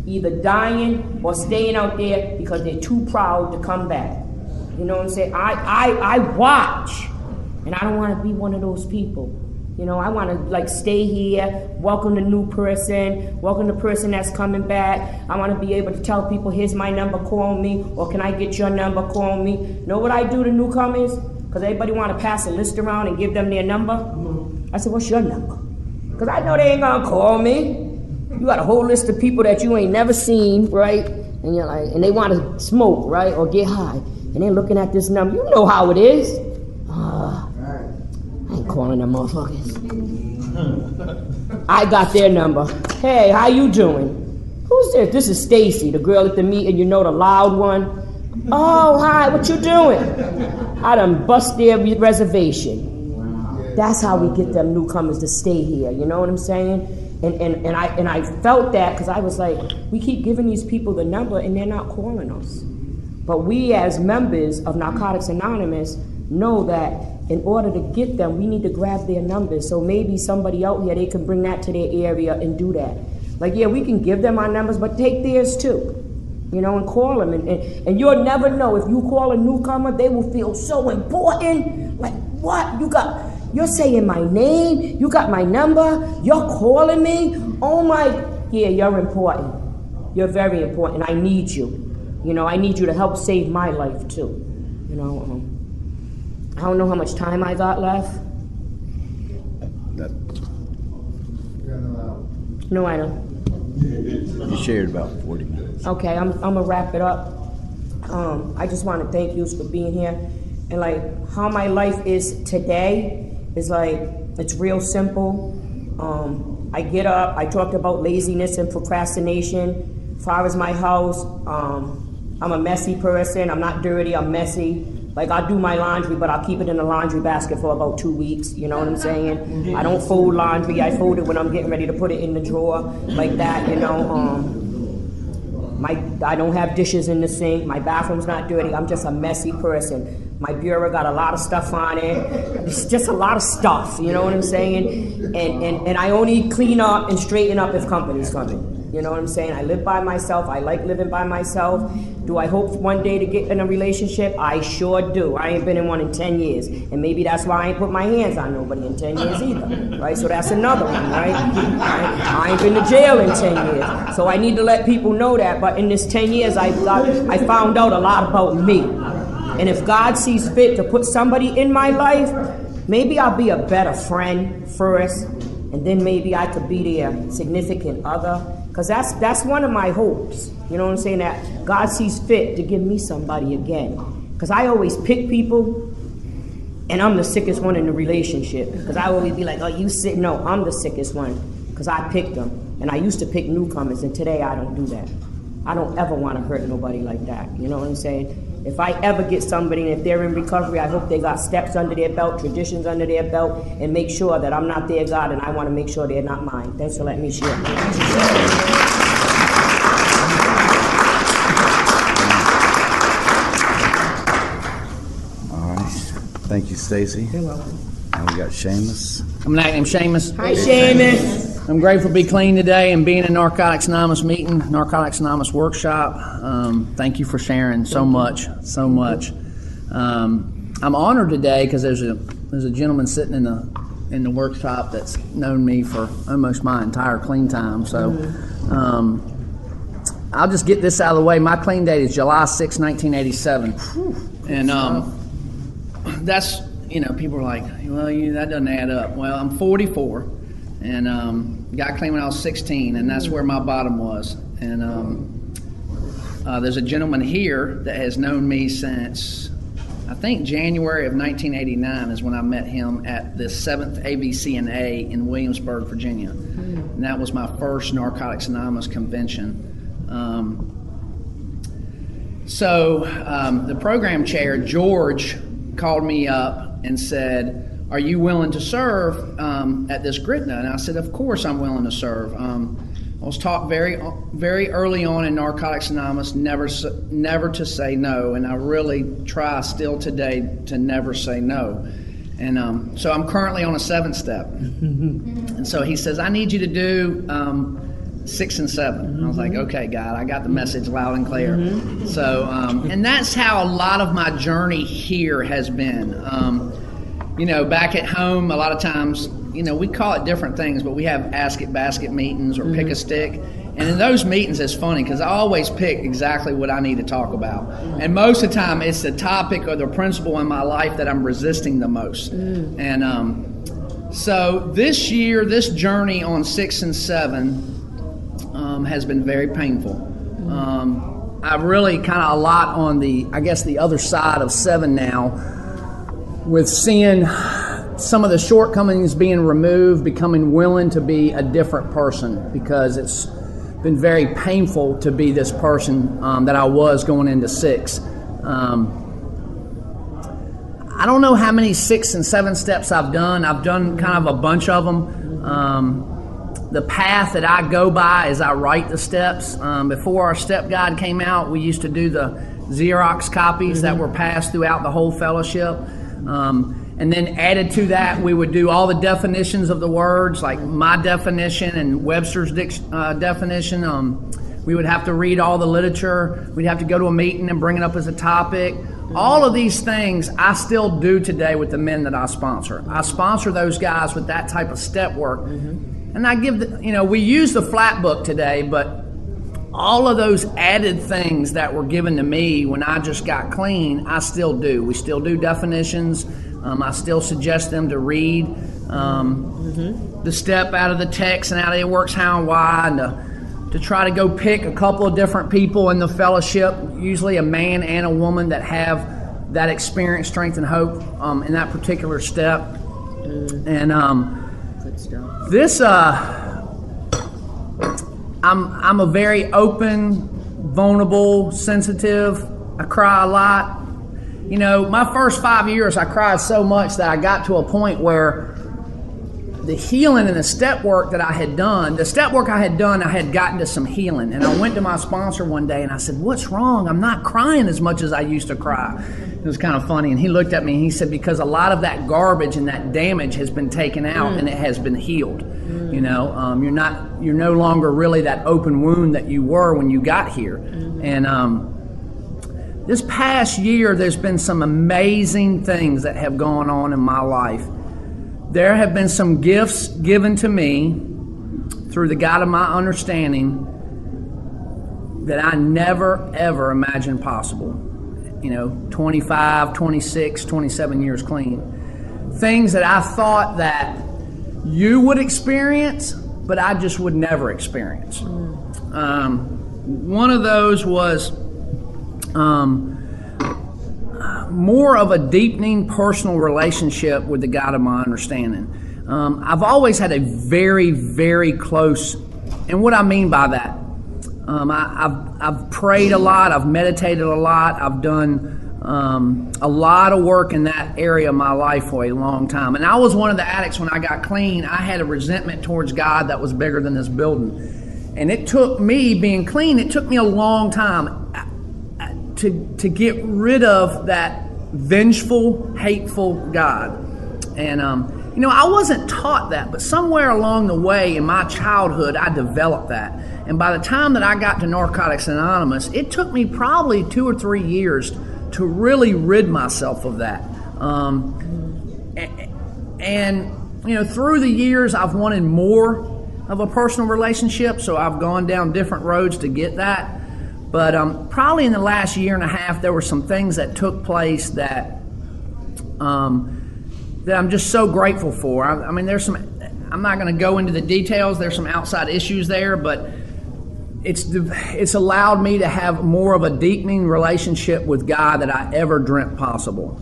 either dying or staying out there because they're too proud to come back. You know what I'm saying? I watch, and I don't want to be one of those people. You know, I want to like stay here, welcome the new person, welcome the person that's coming back. I want to be able to tell people, here's my number, call me, or can I get your number, call me. Know what I do to newcomers? Because everybody want to pass a list around and give them their number. I said, what's your number? Because I know they ain't going to call me. You got a whole list of people that you ain't never seen, right? And you're like, and they want to smoke, right, or get high. And they're looking at this number. You know how it is. I ain't calling them motherfuckers. I got their number. Hey, how you doing? Who's this? This is Stacy, the girl at the meeting, you know, the loud one. Oh, hi, what you doing? I done bust their reservation. That's how we get them newcomers to stay here, you know what I'm saying? And I felt that because I was like, we keep giving these people the number and they're not calling us. But we as members of Narcotics Anonymous know that in order to get them, we need to grab their numbers. So maybe somebody out here, they can bring that to their area and do that. Like, yeah, we can give them our numbers, but take theirs too. You know, and call them. And you'll never know. If you call a newcomer, they will feel so important. Like, what? You're saying my name? You got my number? You're calling me? Oh my, yeah, you're important. You're very important. I need you. You know, I need you to help save my life too. You know, I don't know how much time I got left. No, I don't. You shared about 40 minutes. Okay, I'm gonna wrap it up. I just want to thank you for being here. And like how my life is today is like, it's real simple. I get up, I talked about laziness and procrastination. As far as my house, I'm a messy person. I'm not dirty, I'm messy. Like, I'll do my laundry, but I'll keep it in the laundry basket for about 2 weeks, you know what I'm saying? I don't fold laundry, I fold it when I'm getting ready to put it in the drawer, like that, you know? I don't have dishes in the sink, my bathroom's not dirty, I'm just a messy person. My bureau got a lot of stuff on it. It's just a lot of stuff, you know what I'm saying? And I only clean up and straighten up if company's coming. You know what I'm saying? I live by myself. I like living by myself. Do I hope one day to get in a relationship? I sure do. I ain't been in one in 10 years. And maybe that's why I ain't put my hands on nobody in 10 years either. Right? So that's another one, right? I ain't been to jail in 10 years. So I need to let people know that. But in this 10 years, I found out a lot about me. And if God sees fit to put somebody in my life, maybe I'll be a better friend first. And then maybe I could be their significant other. Because that's one of my hopes, you know what I'm saying, that God sees fit to give me somebody again. Because I always pick people, and I'm the sickest one in the relationship. Because I always be like, oh, you sick? No, I'm the sickest one, because I picked them. And I used to pick newcomers, and today I don't do that. I don't ever want to hurt nobody like that, you know what I'm saying? If I ever get somebody, and if they're in recovery, I hope they got steps under their belt, traditions under their belt, and make sure that I'm not their God, and I want to make sure they're not mine. Thanks for letting me share. Stacy. You're welcome. And we got Seamus. I'm an act named Seamus. Hi, Seamus. I'm grateful to be clean today and being in Narcotics Anonymous meeting, Narcotics Anonymous workshop. Thank you for sharing so much. I'm honored today because there's a gentleman sitting in the workshop that's known me for almost my entire clean time. So I'll just get this out of the way. My clean date is July 6, 1987. And that's, people are like, well, that doesn't add up. Well, I'm 44 and got clean when I was 16, and that's where my bottom was. And there's a gentleman here that has known me since, I think, January of 1989 is when I met him at the 7th ABCNA in Williamsburg, Virginia. And that was my first Narcotics Anonymous convention. So the program chair, George, called me up and said, are you willing to serve at this GRCNA? And I said, of course I'm willing to serve. I was taught very, very early on in Narcotics Anonymous never to say no, and I really try still today to never say no. And so I'm currently on a 7th step. And so he says, I need you to do 6 and 7. I was like, okay, God, I got the message loud and clear. So, and that's how a lot of my journey here has been. Back at home, a lot of times, we call it different things, but we have ask it basket meetings or pick a stick. And in those meetings, it's funny because I always pick exactly what I need to talk about. And most of the time, it's the topic or the principle in my life that I'm resisting the most. And so this year, this journey on 6 and 7 has been very painful. I've really kind of a lot on the other side of 7 now, with seeing some of the shortcomings being removed, becoming willing to be a different person, because it's been very painful to be this person that I was going into 6. I don't know how many 6 and 7 steps I've done. I've done kind of a bunch of them. The path that I go by is I write the steps. Before our step guide came out, we used to do the Xerox copies that were passed throughout the whole fellowship. And then added to that, we would do all the definitions of the words, like my definition and Webster's definition. We would have to read all the literature. We'd have to go to a meeting and bring it up as a topic. All of these things I still do today with the men that I sponsor. I sponsor those guys with that type of step work. And I give we use the flat book today, but all of those added things that were given to me when I just got clean, I still do. We still do definitions. I still suggest them to read the step out of the text and how it works, how and why, and to try to go pick a couple of different people in the fellowship, usually a man and a woman that have that experience, strength, and hope in that particular step. And this, I'm a very open, vulnerable, sensitive. I cry a lot. My first 5 years, I cried so much that I got to a point where the healing and the step work that I had done, I had gotten to some healing. And I went to my sponsor one day and I said, what's wrong? I'm not crying as much as I used to cry. It was kind of funny. And he looked at me and he said, because a lot of that garbage and that damage has been taken out and it has been healed. You're no longer really that open wound that you were when you got here. And this past year, there's been some amazing things that have gone on in my life. There have been some gifts given to me through the God of my understanding that I never, ever imagined possible. 25, 26, 27 years clean. Things that I thought that you would experience, but I just would never experience. One of those was more of a deepening personal relationship with the God of my understanding. I've always had a very, very close, and what I mean by that, I've prayed a lot, I've meditated a lot, I've done a lot of work in that area of my life for a long time. And I was one of the addicts when I got clean. I had a resentment towards God that was bigger than this building. And it took me, being clean, it took me a long time to get rid of that vengeful, hateful God. And, I wasn't taught that, but somewhere along the way in my childhood, I developed that. And by the time that I got to Narcotics Anonymous, it took me probably 2 or 3 years to really rid myself of that. Through the years, I've wanted more of a personal relationship, so I've gone down different roads to get that. But probably in the last year and a half, there were some things that took place that I'm just so grateful for. I mean, I'm not going to go into the details. There's some outside issues there, but it's allowed me to have more of a deepening relationship with God that I ever dreamt possible.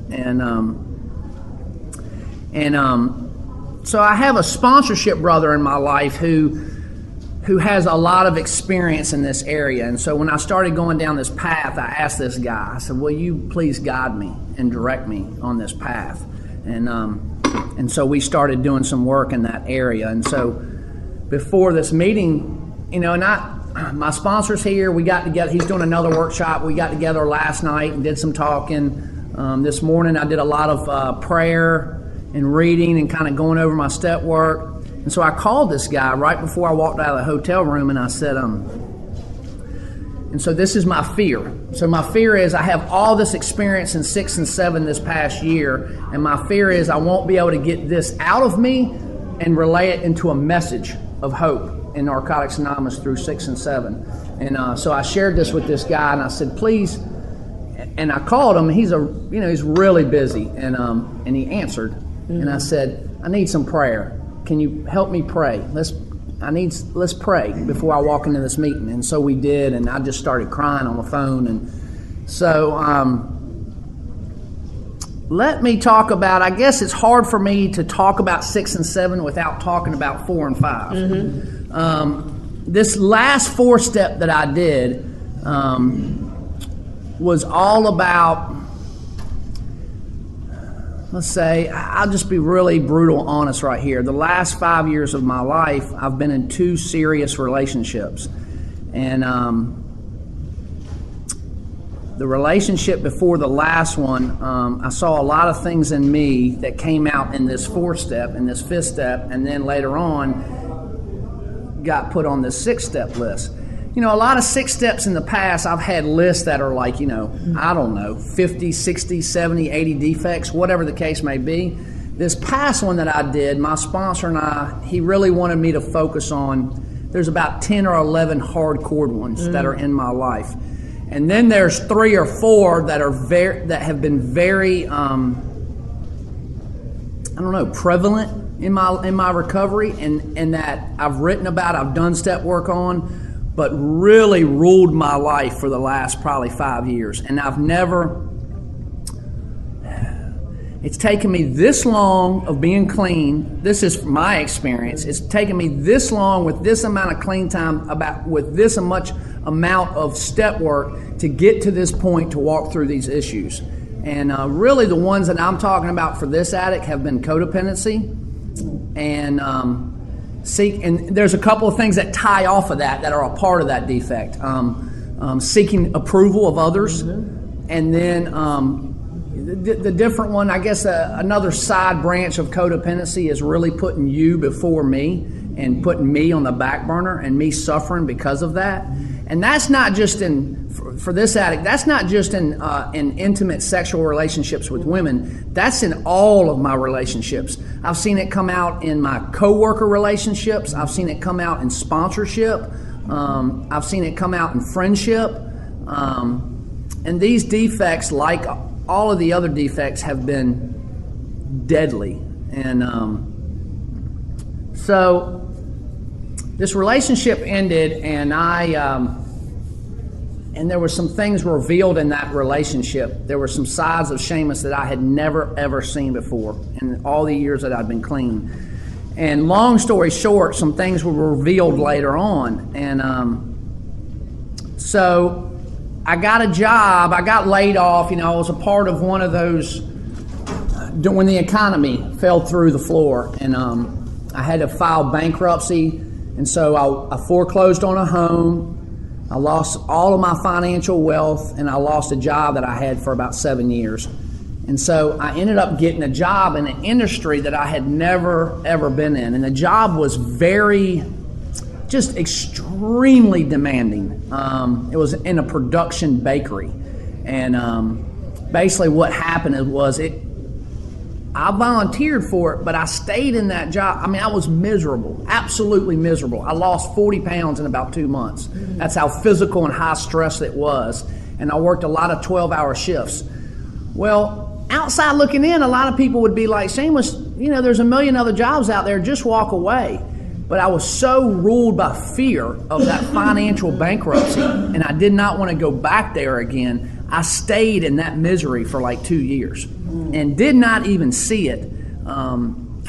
So I have a sponsorship brother in my life who has a lot of experience in this area. And so when I started going down this path, I asked this guy, I said, will you please guide me and direct me on this path? And so we started doing some work in that area. And so before this meeting, my sponsor's here. We got together. He's doing another workshop. We got together last night and did some talking. This morning I did a lot of prayer and reading and kind of going over my step work. And so I called this guy right before I walked out of the hotel room, and I said, and so this is my fear. So my fear is I have all this experience in 6 and 7 this past year, and my fear is I won't be able to get this out of me and relay it into a message of hope in Narcotics Anonymous through 6 and 7. And so I shared this with this guy, and I said, please, and I called him. He's really busy, and he answered. Mm-hmm. And I said, I need some prayer. Can you help me pray? Let's pray before I walk into this meeting. And so we did, and I just started crying on the phone. And so let me talk about, I guess it's hard for me to talk about 6 and 7 without talking about 4 and 5. Mm-hmm. This last 4-step that I did was all about, let's say, I'll just be really brutal honest right here. The last 5 years of my life, I've been in 2 serious relationships. And the relationship before the last one, I saw a lot of things in me that came out in this 4-step and this 5th step, and then later on got put on this 6-step list. A lot of 6 steps in the past, I've had lists that are like, I don't know, 50, 60, 70, 80 defects, whatever the case may be. This past one that I did, my sponsor and he really wanted me to focus on, there's about 10 or 11 hardcore ones that are in my life. And then there's 3 or 4 that have been very, prevalent in my recovery, and that I've written about, I've done step work on, but really ruled my life for the last probably 5 years. And it's taken me this long of being clean. This is my experience. It's taken me this long with this amount of clean time, with this much amount of step work to get to this point to walk through these issues. And really the ones that I'm talking about for this addict have been codependency and and there's a couple of things that tie off of that are a part of that defect. Seeking approval of others, and then the different one, I guess another side branch of codependency is really putting you before me and putting me on the back burner and me suffering because of that. And that's not just for this addict, that's not just in intimate sexual relationships with women. That's in all of my relationships. I've seen it come out in my coworker relationships. I've seen it come out in sponsorship. I've seen it come out in friendship. And these defects, like all of the other defects, have been deadly. And so this relationship ended, and and there were some things revealed in that relationship. There were some sides of Seamus that I had never, ever seen before in all the years that I'd been clean. And long story short, some things were revealed later on. And so I got a job. I got laid off. I was a part of one of those when the economy fell through the floor. And I had to file bankruptcy. And so I foreclosed on a home. I lost all of my financial wealth, and I lost a job that I had for about 7 years. And so I ended up getting a job in an industry that I had never, ever been in. And the job was just extremely demanding. It was in a production bakery. And basically what happened was I volunteered for it, but I stayed in that job. I mean, I was miserable, absolutely miserable. I lost 40 pounds in about 2 months. That's how physical and high stress it was. And I worked a lot of 12-hour shifts. Well, outside looking in, a lot of people would be like, Shameless, there's a million other jobs out there, just walk away. But I was so ruled by fear of that financial bankruptcy, and I did not want to go back there again. I stayed in that misery for like 2 years and did not even see it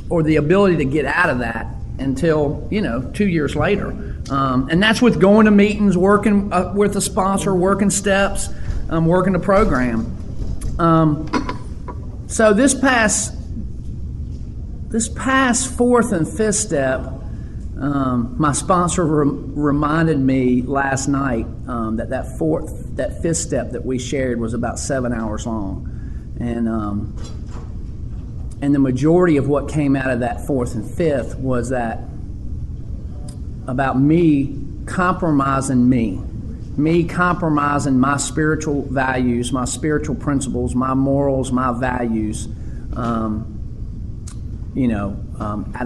or the ability to get out of that until, 2 years later. And that's with going to meetings, working with a sponsor, working steps, working the program. So this past fourth and fifth step, my sponsor reminded me last night that fifth step that we shared was about 7 hours long, and the majority of what came out of that fourth and fifth was that about me compromising my spiritual values, my spiritual principles, my morals, my values, out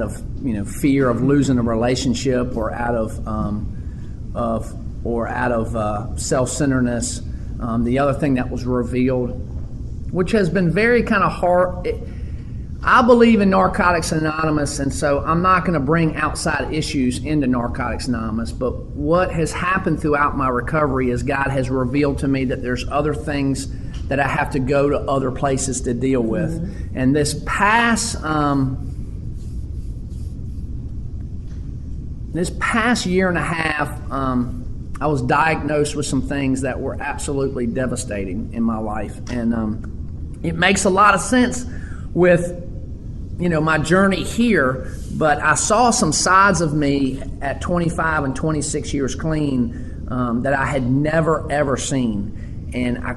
of fear of losing a relationship, or out of self-centeredness. The other thing that was revealed, which has been very kind of hard. I believe in Narcotics Anonymous, and so I'm not going to bring outside issues into Narcotics Anonymous, but what has happened throughout my recovery is God has revealed to me that there's other things that I have to go to other places to deal with. Mm-hmm. And this past year and a half, I was diagnosed with some things that were absolutely devastating in my life. And it makes a lot of sense with my journey here, but I saw some sides of me at 25 and 26 years clean that I had never, ever seen. And I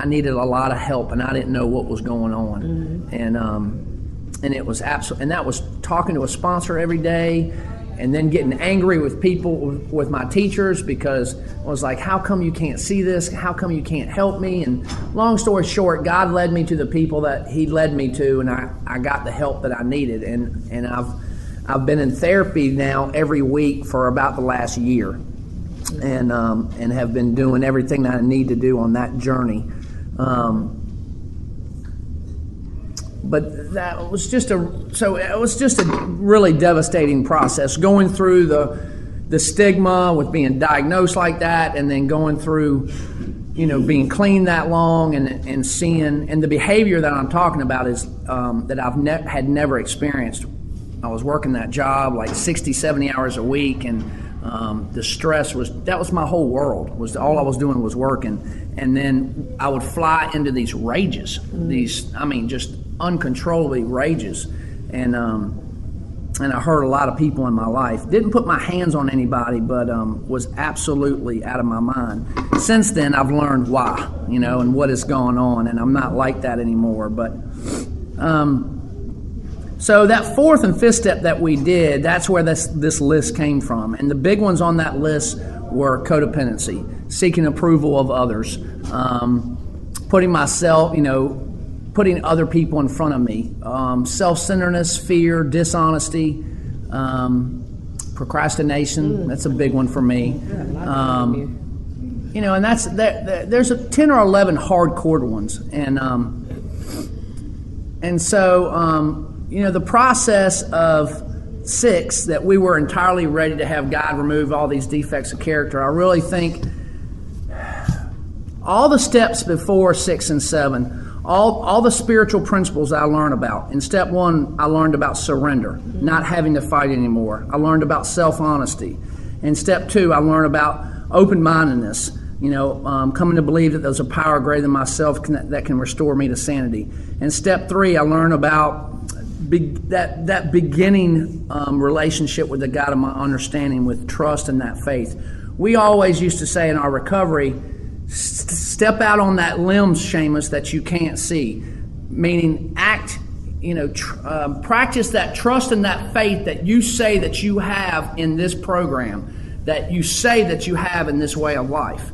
needed a lot of help, and I didn't know what was going on. Mm-hmm. And it was and that was talking to a sponsor every day, and then getting angry with people, with my teachers, because I was like, how come you can't see this? How come you can't help me? And long story short, God led me to the people that He led me to, and I got the help that I needed. And I've been in therapy now every week for about the last year, and have been doing everything that I need to do on that journey. But that was just a really devastating process, going through the stigma with being diagnosed like that, and then going through, being clean that long, and seeing, and the behavior that I'm talking about is that I've had never experienced. I was working that job like 60, 70 hours a week, and the stress that was my whole world. All I was doing was working, and then I would fly into these rages, just uncontrollably rages, and I hurt a lot of people in my life. Didn't put my hands on anybody, but was absolutely out of my mind. Since then, I've learned why, and what is going on, and I'm not like that anymore. But so that fourth and fifth step that we did, that's where this list came from. And the big ones on that list were codependency, seeking approval of others, putting other people in front of me, self-centeredness, fear, dishonesty, procrastination. That's a big one for me. And there's 10 or 11 hardcore ones, and so the process of 6, that we were entirely ready to have God remove all these defects of character. I really think all the steps before 6 and 7. All the spiritual principles I learned about. In step 1, I learned about surrender, not having to fight anymore. I learned about self-honesty. In step 2, I learned about open-mindedness, coming to believe that there's a power greater than myself that can restore me to sanity. In step 3, I learned about that beginning relationship with the God of my understanding, with trust and that faith. We always used to say in our recovery, step step out on that limb, Seamus, that you can't see, meaning practice that trust and that faith that you say that you have in this program, that you say that you have in this way of life.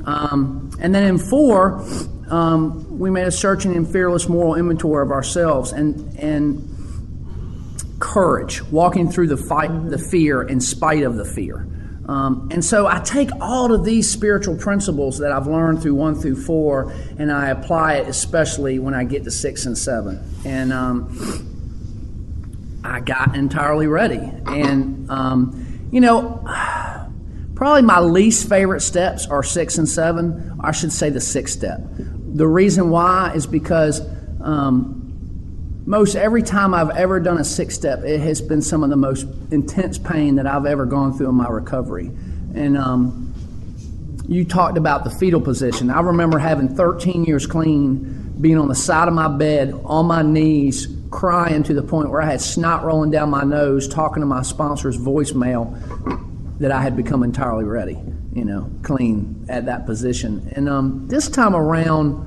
And then in 4, we made a searching and fearless moral inventory of ourselves, and courage, walking through the fight, the fear in spite of the fear. And so I take all of these spiritual principles that I've learned through 1 through 4, and I apply it especially when I get to 6 and 7. And I got entirely ready. And, probably my least favorite steps are 6 and 7. I should say the 6th step. The reason why is because most every time I've ever done a 6th step, it has been some of the most intense pain that I've ever gone through in my recovery. And you talked about the fetal position. I remember having 13 years clean, being on the side of my bed, on my knees, crying to the point where I had snot rolling down my nose, talking to my sponsor's voicemail that I had become entirely ready, clean at that position. And this time around,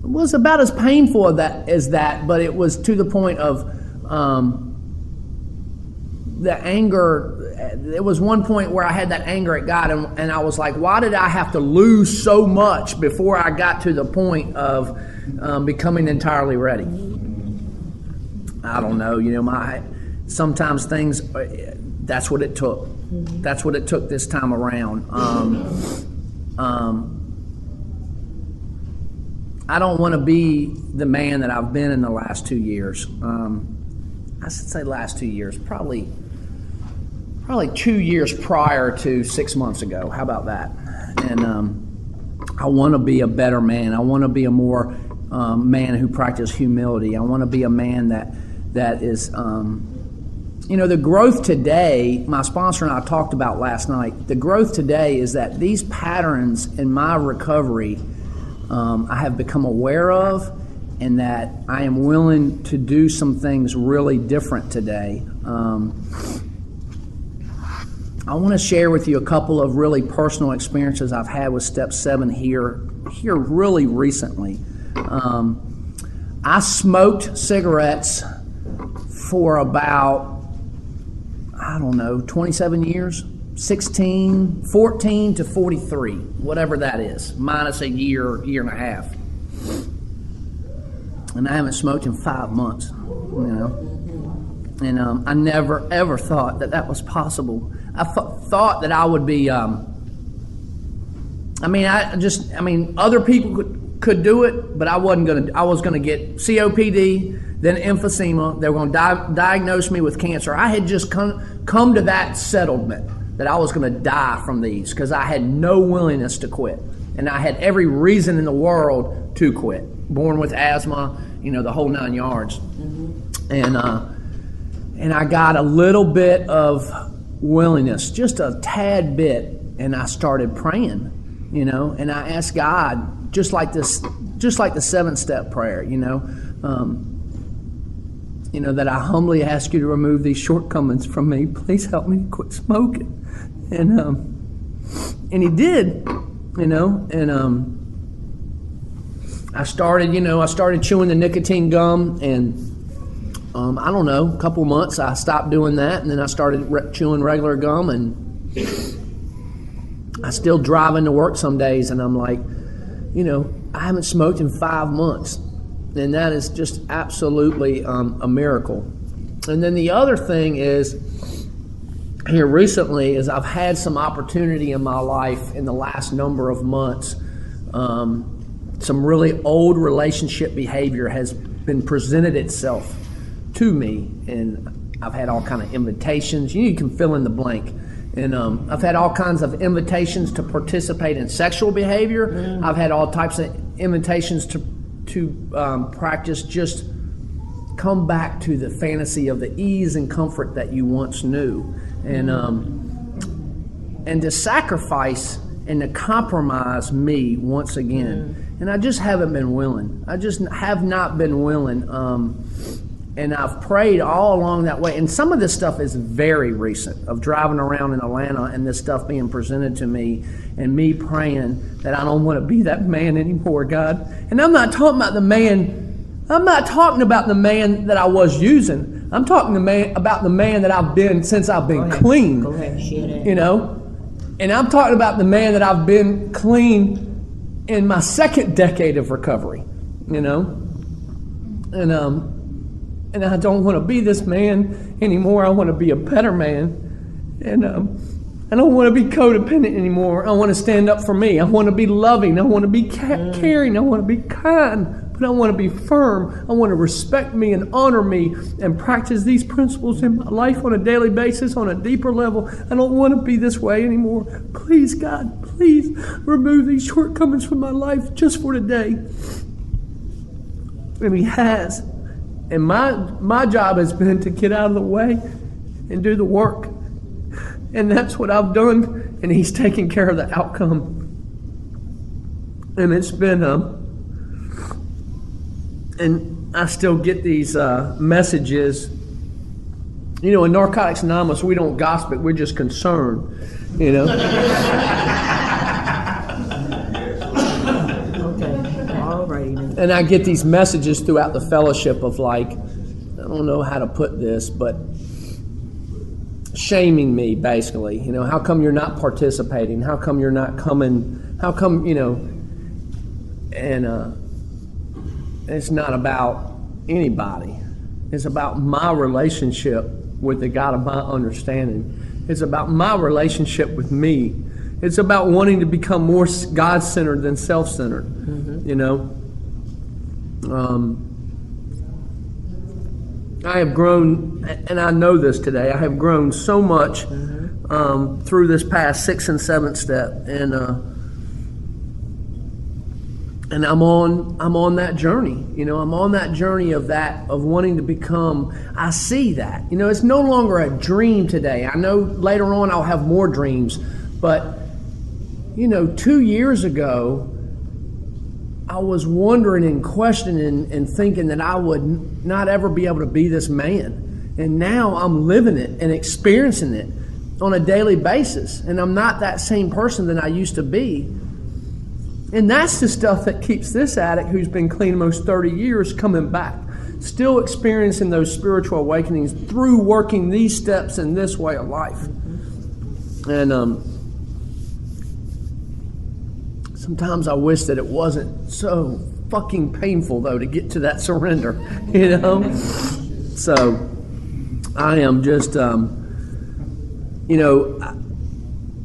it was about as painful as that, but it was to the point of the anger. There was one point where I had that anger at God, and I was like, why did I have to lose so much before I got to the point of becoming entirely ready? I don't know. Sometimes things, that's what it took. That's what it took this time around. I don't want to be the man that I've been in the last 2 years. I should say last 2 years, probably 2 years prior to 6 months ago. How about that? And I want to be a better man. I want to be a more man who practices humility. I want to be a man that is, the growth today, my sponsor and I talked about last night, the growth today is that these patterns in my recovery I have become aware of, and that I am willing to do some things really different today. I want to share with you a couple of really personal experiences I've had with Step 7 here really recently. I smoked cigarettes for about, 27 years. 14 to 43, whatever that is, minus a year and a half. And I haven't smoked in 5 months, And I never, ever thought that was possible. I thought that I would be, other people could do it, but I was going to get COPD, then emphysema. They were going to diagnose me with cancer. I had just come to that settlement that I was going to die from these because I had no willingness to quit. And I had every reason in the world to quit. Born with asthma, the whole 9 yards. Mm-hmm. And I got a little bit of willingness, just a tad bit, and I started praying, and I asked God, just like the 7th step prayer, that I humbly ask you to remove these shortcomings from me. Please help me quit smoking. And he did, I started chewing the nicotine gum, and a couple months I stopped doing that, and then I started chewing regular gum, and I still drive into work some days, and I'm like, I haven't smoked in 5 months, and that is just absolutely a miracle. And then the other thing is, here recently, is I've had some opportunity in my life in the last number of months. Some really old relationship behavior has been presented itself to me, and I've had all kind of invitations. You can fill in the blank. And I've had all kinds of invitations to participate in sexual behavior. Mm. I've had all types of invitations to practice, just come back to the fantasy of the ease and comfort that you once knew. And to sacrifice and to compromise me once again. And I just haven't been willing. I just have not been willing. And I've prayed all along that way. And some of this stuff is very recent, of driving around in Atlanta and this stuff being presented to me and me praying that I don't want to be that man anymore, God. And I'm not talking about the man that I was using. I'm talking about the man that I've been since I've been clean. Go ahead, share that. You know? And I'm talking about the man that I've been clean in my second decade of recovery, you know? And I don't want to be this man anymore. I want to be a better man. And I don't want to be codependent anymore. I want to stand up for me. I want to be loving. I want to be caring. I want to be kind. But I want to be firm. I want to respect me and honor me and practice these principles in my life on a daily basis, on a deeper level. I don't want to be this way anymore. Please, God, please remove these shortcomings from my life just for today. And He has. And my job has been to get out of the way and do the work. And that's what I've done, and He's taken care of the outcome. And it's been, and I still get these messages. You know, in Narcotics Anonymous, we don't gossip, we're just concerned, you know. And I get these messages throughout the fellowship of like, I don't know how to put this, but shaming me, basically. You know, how come you're not participating? How come you're not coming? How come, you know, and it's not about anybody. It's about my relationship with the God of my understanding. It's about my relationship with me. It's about wanting to become more God-centered than self-centered, you know. I have grown, and I know this today, I have grown so much through this past 6th and 7th step, and I'm on that journey. You know, I'm on that journey of wanting to become. I see that. You know, it's no longer a dream today. I know later on I'll have more dreams, but you know, 2 years ago, I was wondering and questioning and thinking that I would not ever be able to be this man. And now I'm living it and experiencing it on a daily basis. And I'm not that same person that I used to be. And that's the stuff that keeps this addict who's been clean almost 30 years coming back. Still experiencing those spiritual awakenings through working these steps in this way of life. And sometimes I wish that it wasn't so fucking painful, though, to get to that surrender, you know? So I am just, you know,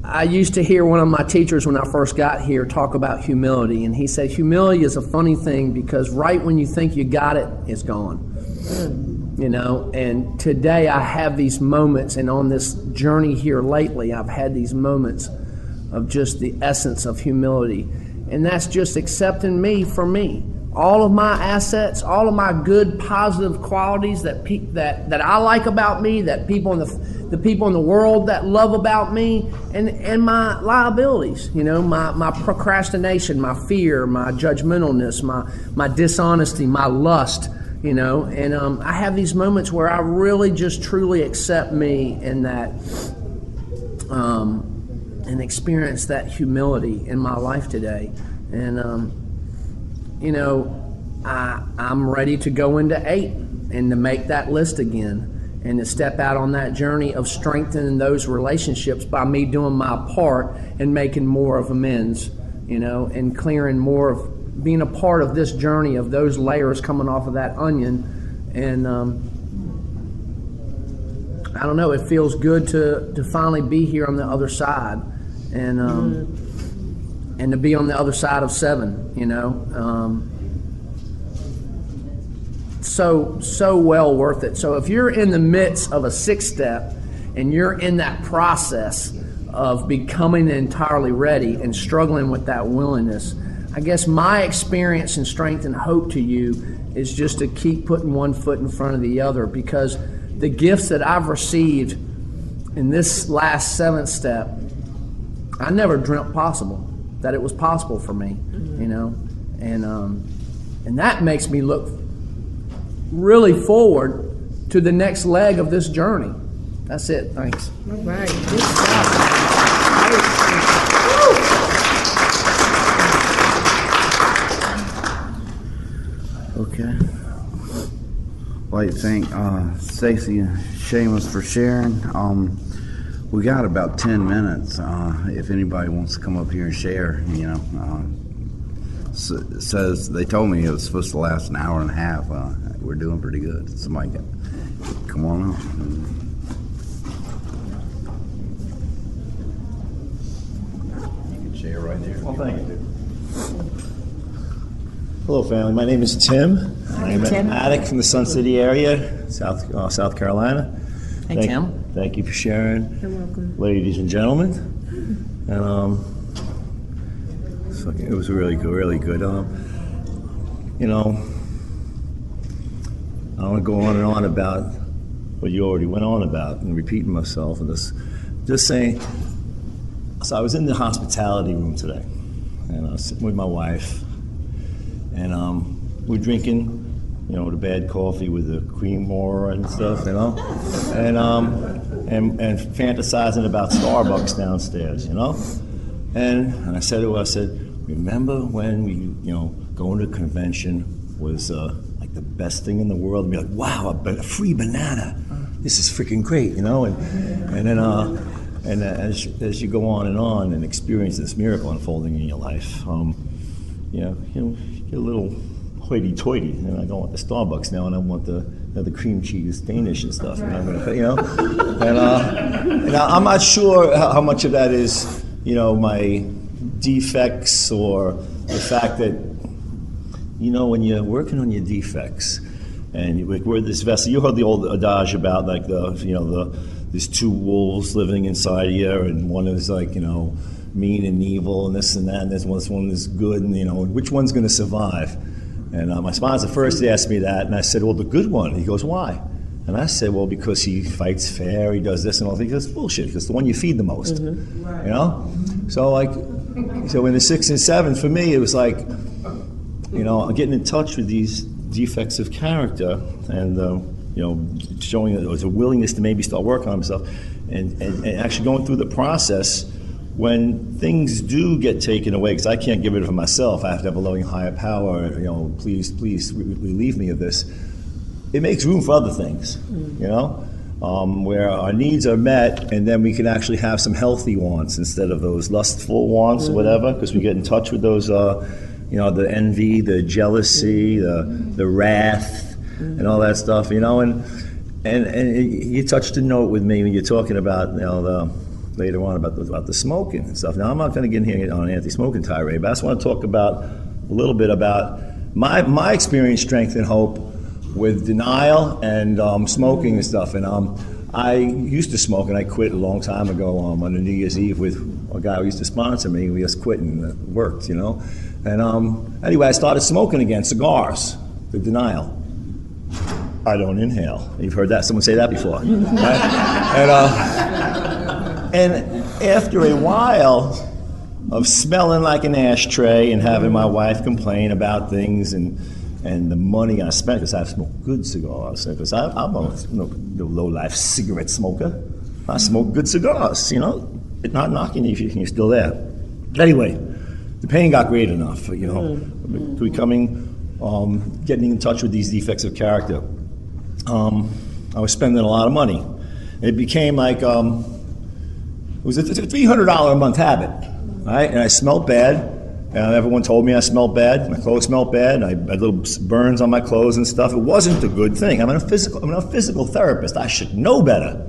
I used to hear one of my teachers when I first got here talk about humility, and he said humility is a funny thing because right when you think you got it, it's gone. You know, and today I have these moments, and on this journey here lately, I've had these moments of just the essence of humility. And that's just accepting me for me. All of my assets, all of my good, positive qualities that I like about me, that people in the people in the world that love about me, and my liabilities, you know, my procrastination, my fear, my judgmentalness, my dishonesty, my lust, you know. And I have these moments where I really just truly accept me and that and experience that humility in my life today. And you know, I'm ready to go into 8 and to make that list again and to step out on that journey of strengthening those relationships by me doing my part and making more of amends, you know, and clearing more of being a part of this journey of those layers coming off of that onion. And I don't know, it feels good to finally be here on the other side and to be on the other side of 7, you know. So well worth it. So if you're in the midst of a 6th step and you're in that process of becoming entirely ready and struggling with that willingness, I guess my experience and strength and hope to you is just to keep putting one foot in front of the other, because the gifts that I've received in this last 7th step, I never dreamt possible, that it was possible for me, you know, and that makes me look really forward to the next leg of this journey. That's it. Thanks. All right. Good stuff. Okay. I'd like to thank Stacy and Seamus for sharing. We got about 10 minutes. If anybody wants to come up here and share, says they told me it was supposed to last an hour and a half. We're doing pretty good. Somebody come on up. You can share right there. Well, thank you. Hello, family. My name is Tim. I'm Tim. an addict from the Sun City area, South Carolina. Hey, Tim. Thank you for sharing, You're welcome. ladies and gentlemen. And it was really good, really good. I don't want to go on and on about what you already went on about and repeating myself and just saying. So I was in the hospitality room today, and I was sitting with my wife, and we're drinking, the bad coffee with the cream more and stuff, and fantasizing about Starbucks downstairs, And I said to her, remember when we, going to a convention was like the best thing in the world? And be like, wow, a free banana. This is freaking great, And then as you go on and experience this miracle unfolding in your life, you get a little hoity-toity, and I don't want the Starbucks now, and I want the cream cheese Danish and stuff. And I'm not sure how much of that is, my defects or the fact that, when you're working on your defects, and we're this vessel. You heard the old adage about like there's two wolves living inside of you, and one is like mean and evil and this and that, and this one is good, and which one's going to survive? And my sponsor first asked me that, and I said, well, the good one. He goes, why? And I said, well, because he fights fair, he does this and all that. He goes, bullshit, because the one you feed the most, So in the 6 and 7, for me, it was like, getting in touch with these defects of character and, showing that there was a willingness to maybe start working on himself and actually going through the process when things do get taken away, because I can't give it for myself. I have to have a loving higher power, please relieve me of this. It makes room for other things, where our needs are met, and then we can actually have some healthy wants instead of those lustful wants or whatever, because we get in touch with those, the envy, the jealousy, the wrath, and all that stuff, and you touched a note with me when you're talking about, later on about the smoking and stuff. Now, I'm not going to get in here on an anti-smoking tirade, but I just want to talk about a little bit about my experience, strength, and hope with denial and smoking and stuff. And I used to smoke, and I quit a long time ago on a New Year's Eve with a guy who used to sponsor me. We just quit, and it worked, And anyway, I started smoking again, cigars, the denial. I don't inhale. You've heard that, someone say that before. Right? And after a while of smelling like an ashtray and having my wife complain about things and the money I spent, because I smoke good cigars, because I'm a low-life cigarette smoker. I smoke good cigars, not knocking you if you're still there. Anyway, the pain got great enough, becoming, getting in touch with these defects of character. I was spending a lot of money. It became like, it was a $300 a month habit, right? And I smelled bad, and everyone told me I smelled bad. My clothes smelled bad, and I had little burns on my clothes and stuff. It wasn't a good thing. I'm a physical therapist. I should know better,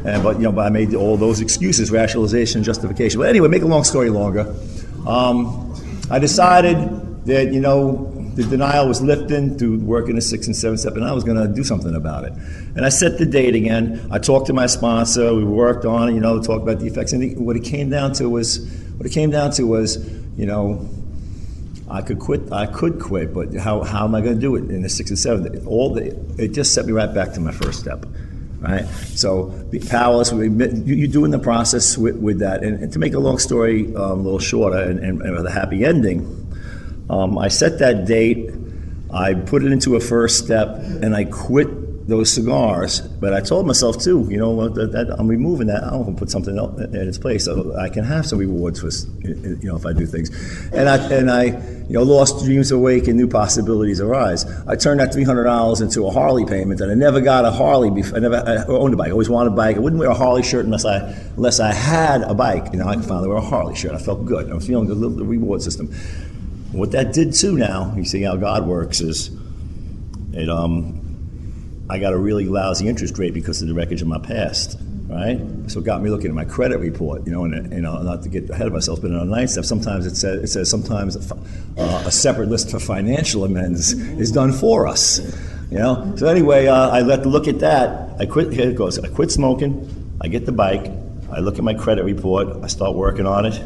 But I made all those excuses, rationalization, justification. But anyway, make a long story longer. I decided that the denial was lifting through working the 6 and 7 step, and I was going to do something about it. And I set the date again. I talked to my sponsor. We worked on it, talked about defects. And what it came down to was, I could quit, but how am I going to do it in the 6 and 7? It just set me right back to my first step. Right, so be powerless. You're doing the process with that, and to make a long story a little shorter and with a happy ending, I set that date I put it into a first step, and I quit those cigars. But I told myself too, you know what, that I'm removing that. I'm going to put something else in its place, so I can have some rewards for, you know, if I do things. And I, you know, lost dreams awake and new possibilities arise. I turned that $300 into a Harley payment, and I never got a Harley before. I owned a bike. I always wanted a bike. I wouldn't wear a Harley shirt unless I had a bike. You know, I finally wear a Harley shirt. I felt good. I was feeling good. The reward system. What that did too now, you see how God works, is it I got a really lousy interest rate because of the wreckage of my past, right? So it got me looking at my credit report, you know, and you know, not to get ahead of myself, but in a nice stuff, sometimes it says sometimes a separate list for financial amends is done for us, you know. So anyway, I let to look at that. I quit. Here it goes. I quit smoking. I get the bike. I look at my credit report. I start working on it.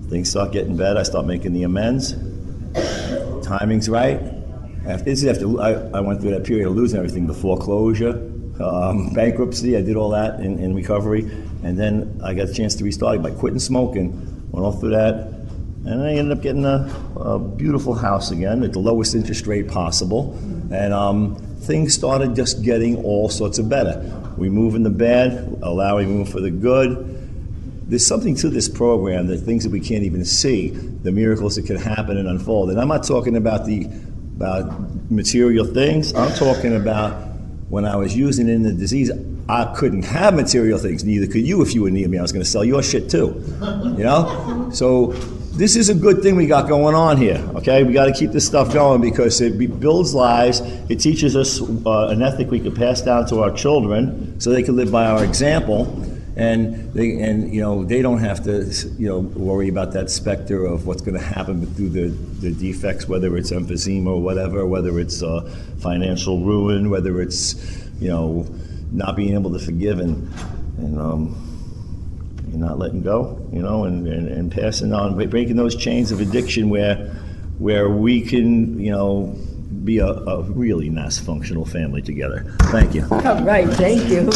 Things start getting better. I start making the amends. Timing's right. After I went through that period of losing everything, the foreclosure, bankruptcy, I did all that in recovery, and then I got a chance to restart by quitting smoking, went off through that, and I ended up getting a beautiful house again at the lowest interest rate possible, and things started just getting all sorts of better. Removing the bad, allowing room for the good. There's something to this program, the things that we can't even see, the miracles that can happen and unfold. And I'm not talking about material things. I'm talking about when I was using it in the disease, I couldn't have material things. Neither could you if you were near me. I was going to sell your shit too. You know? So this is a good thing we got going on here, okay? We got to keep this stuff going because it builds lives. It teaches us an ethic we could pass down to our children so they can live by our example. And you know, they don't have to, you know, worry about that specter of what's going to happen through the defects, whether it's emphysema or whatever, whether it's financial ruin, whether it's, you know, not being able to forgive and not letting go, you know, and passing on, breaking those chains of addiction where we can, you know, be a really nice functional family together. Thank you. All right, thank you.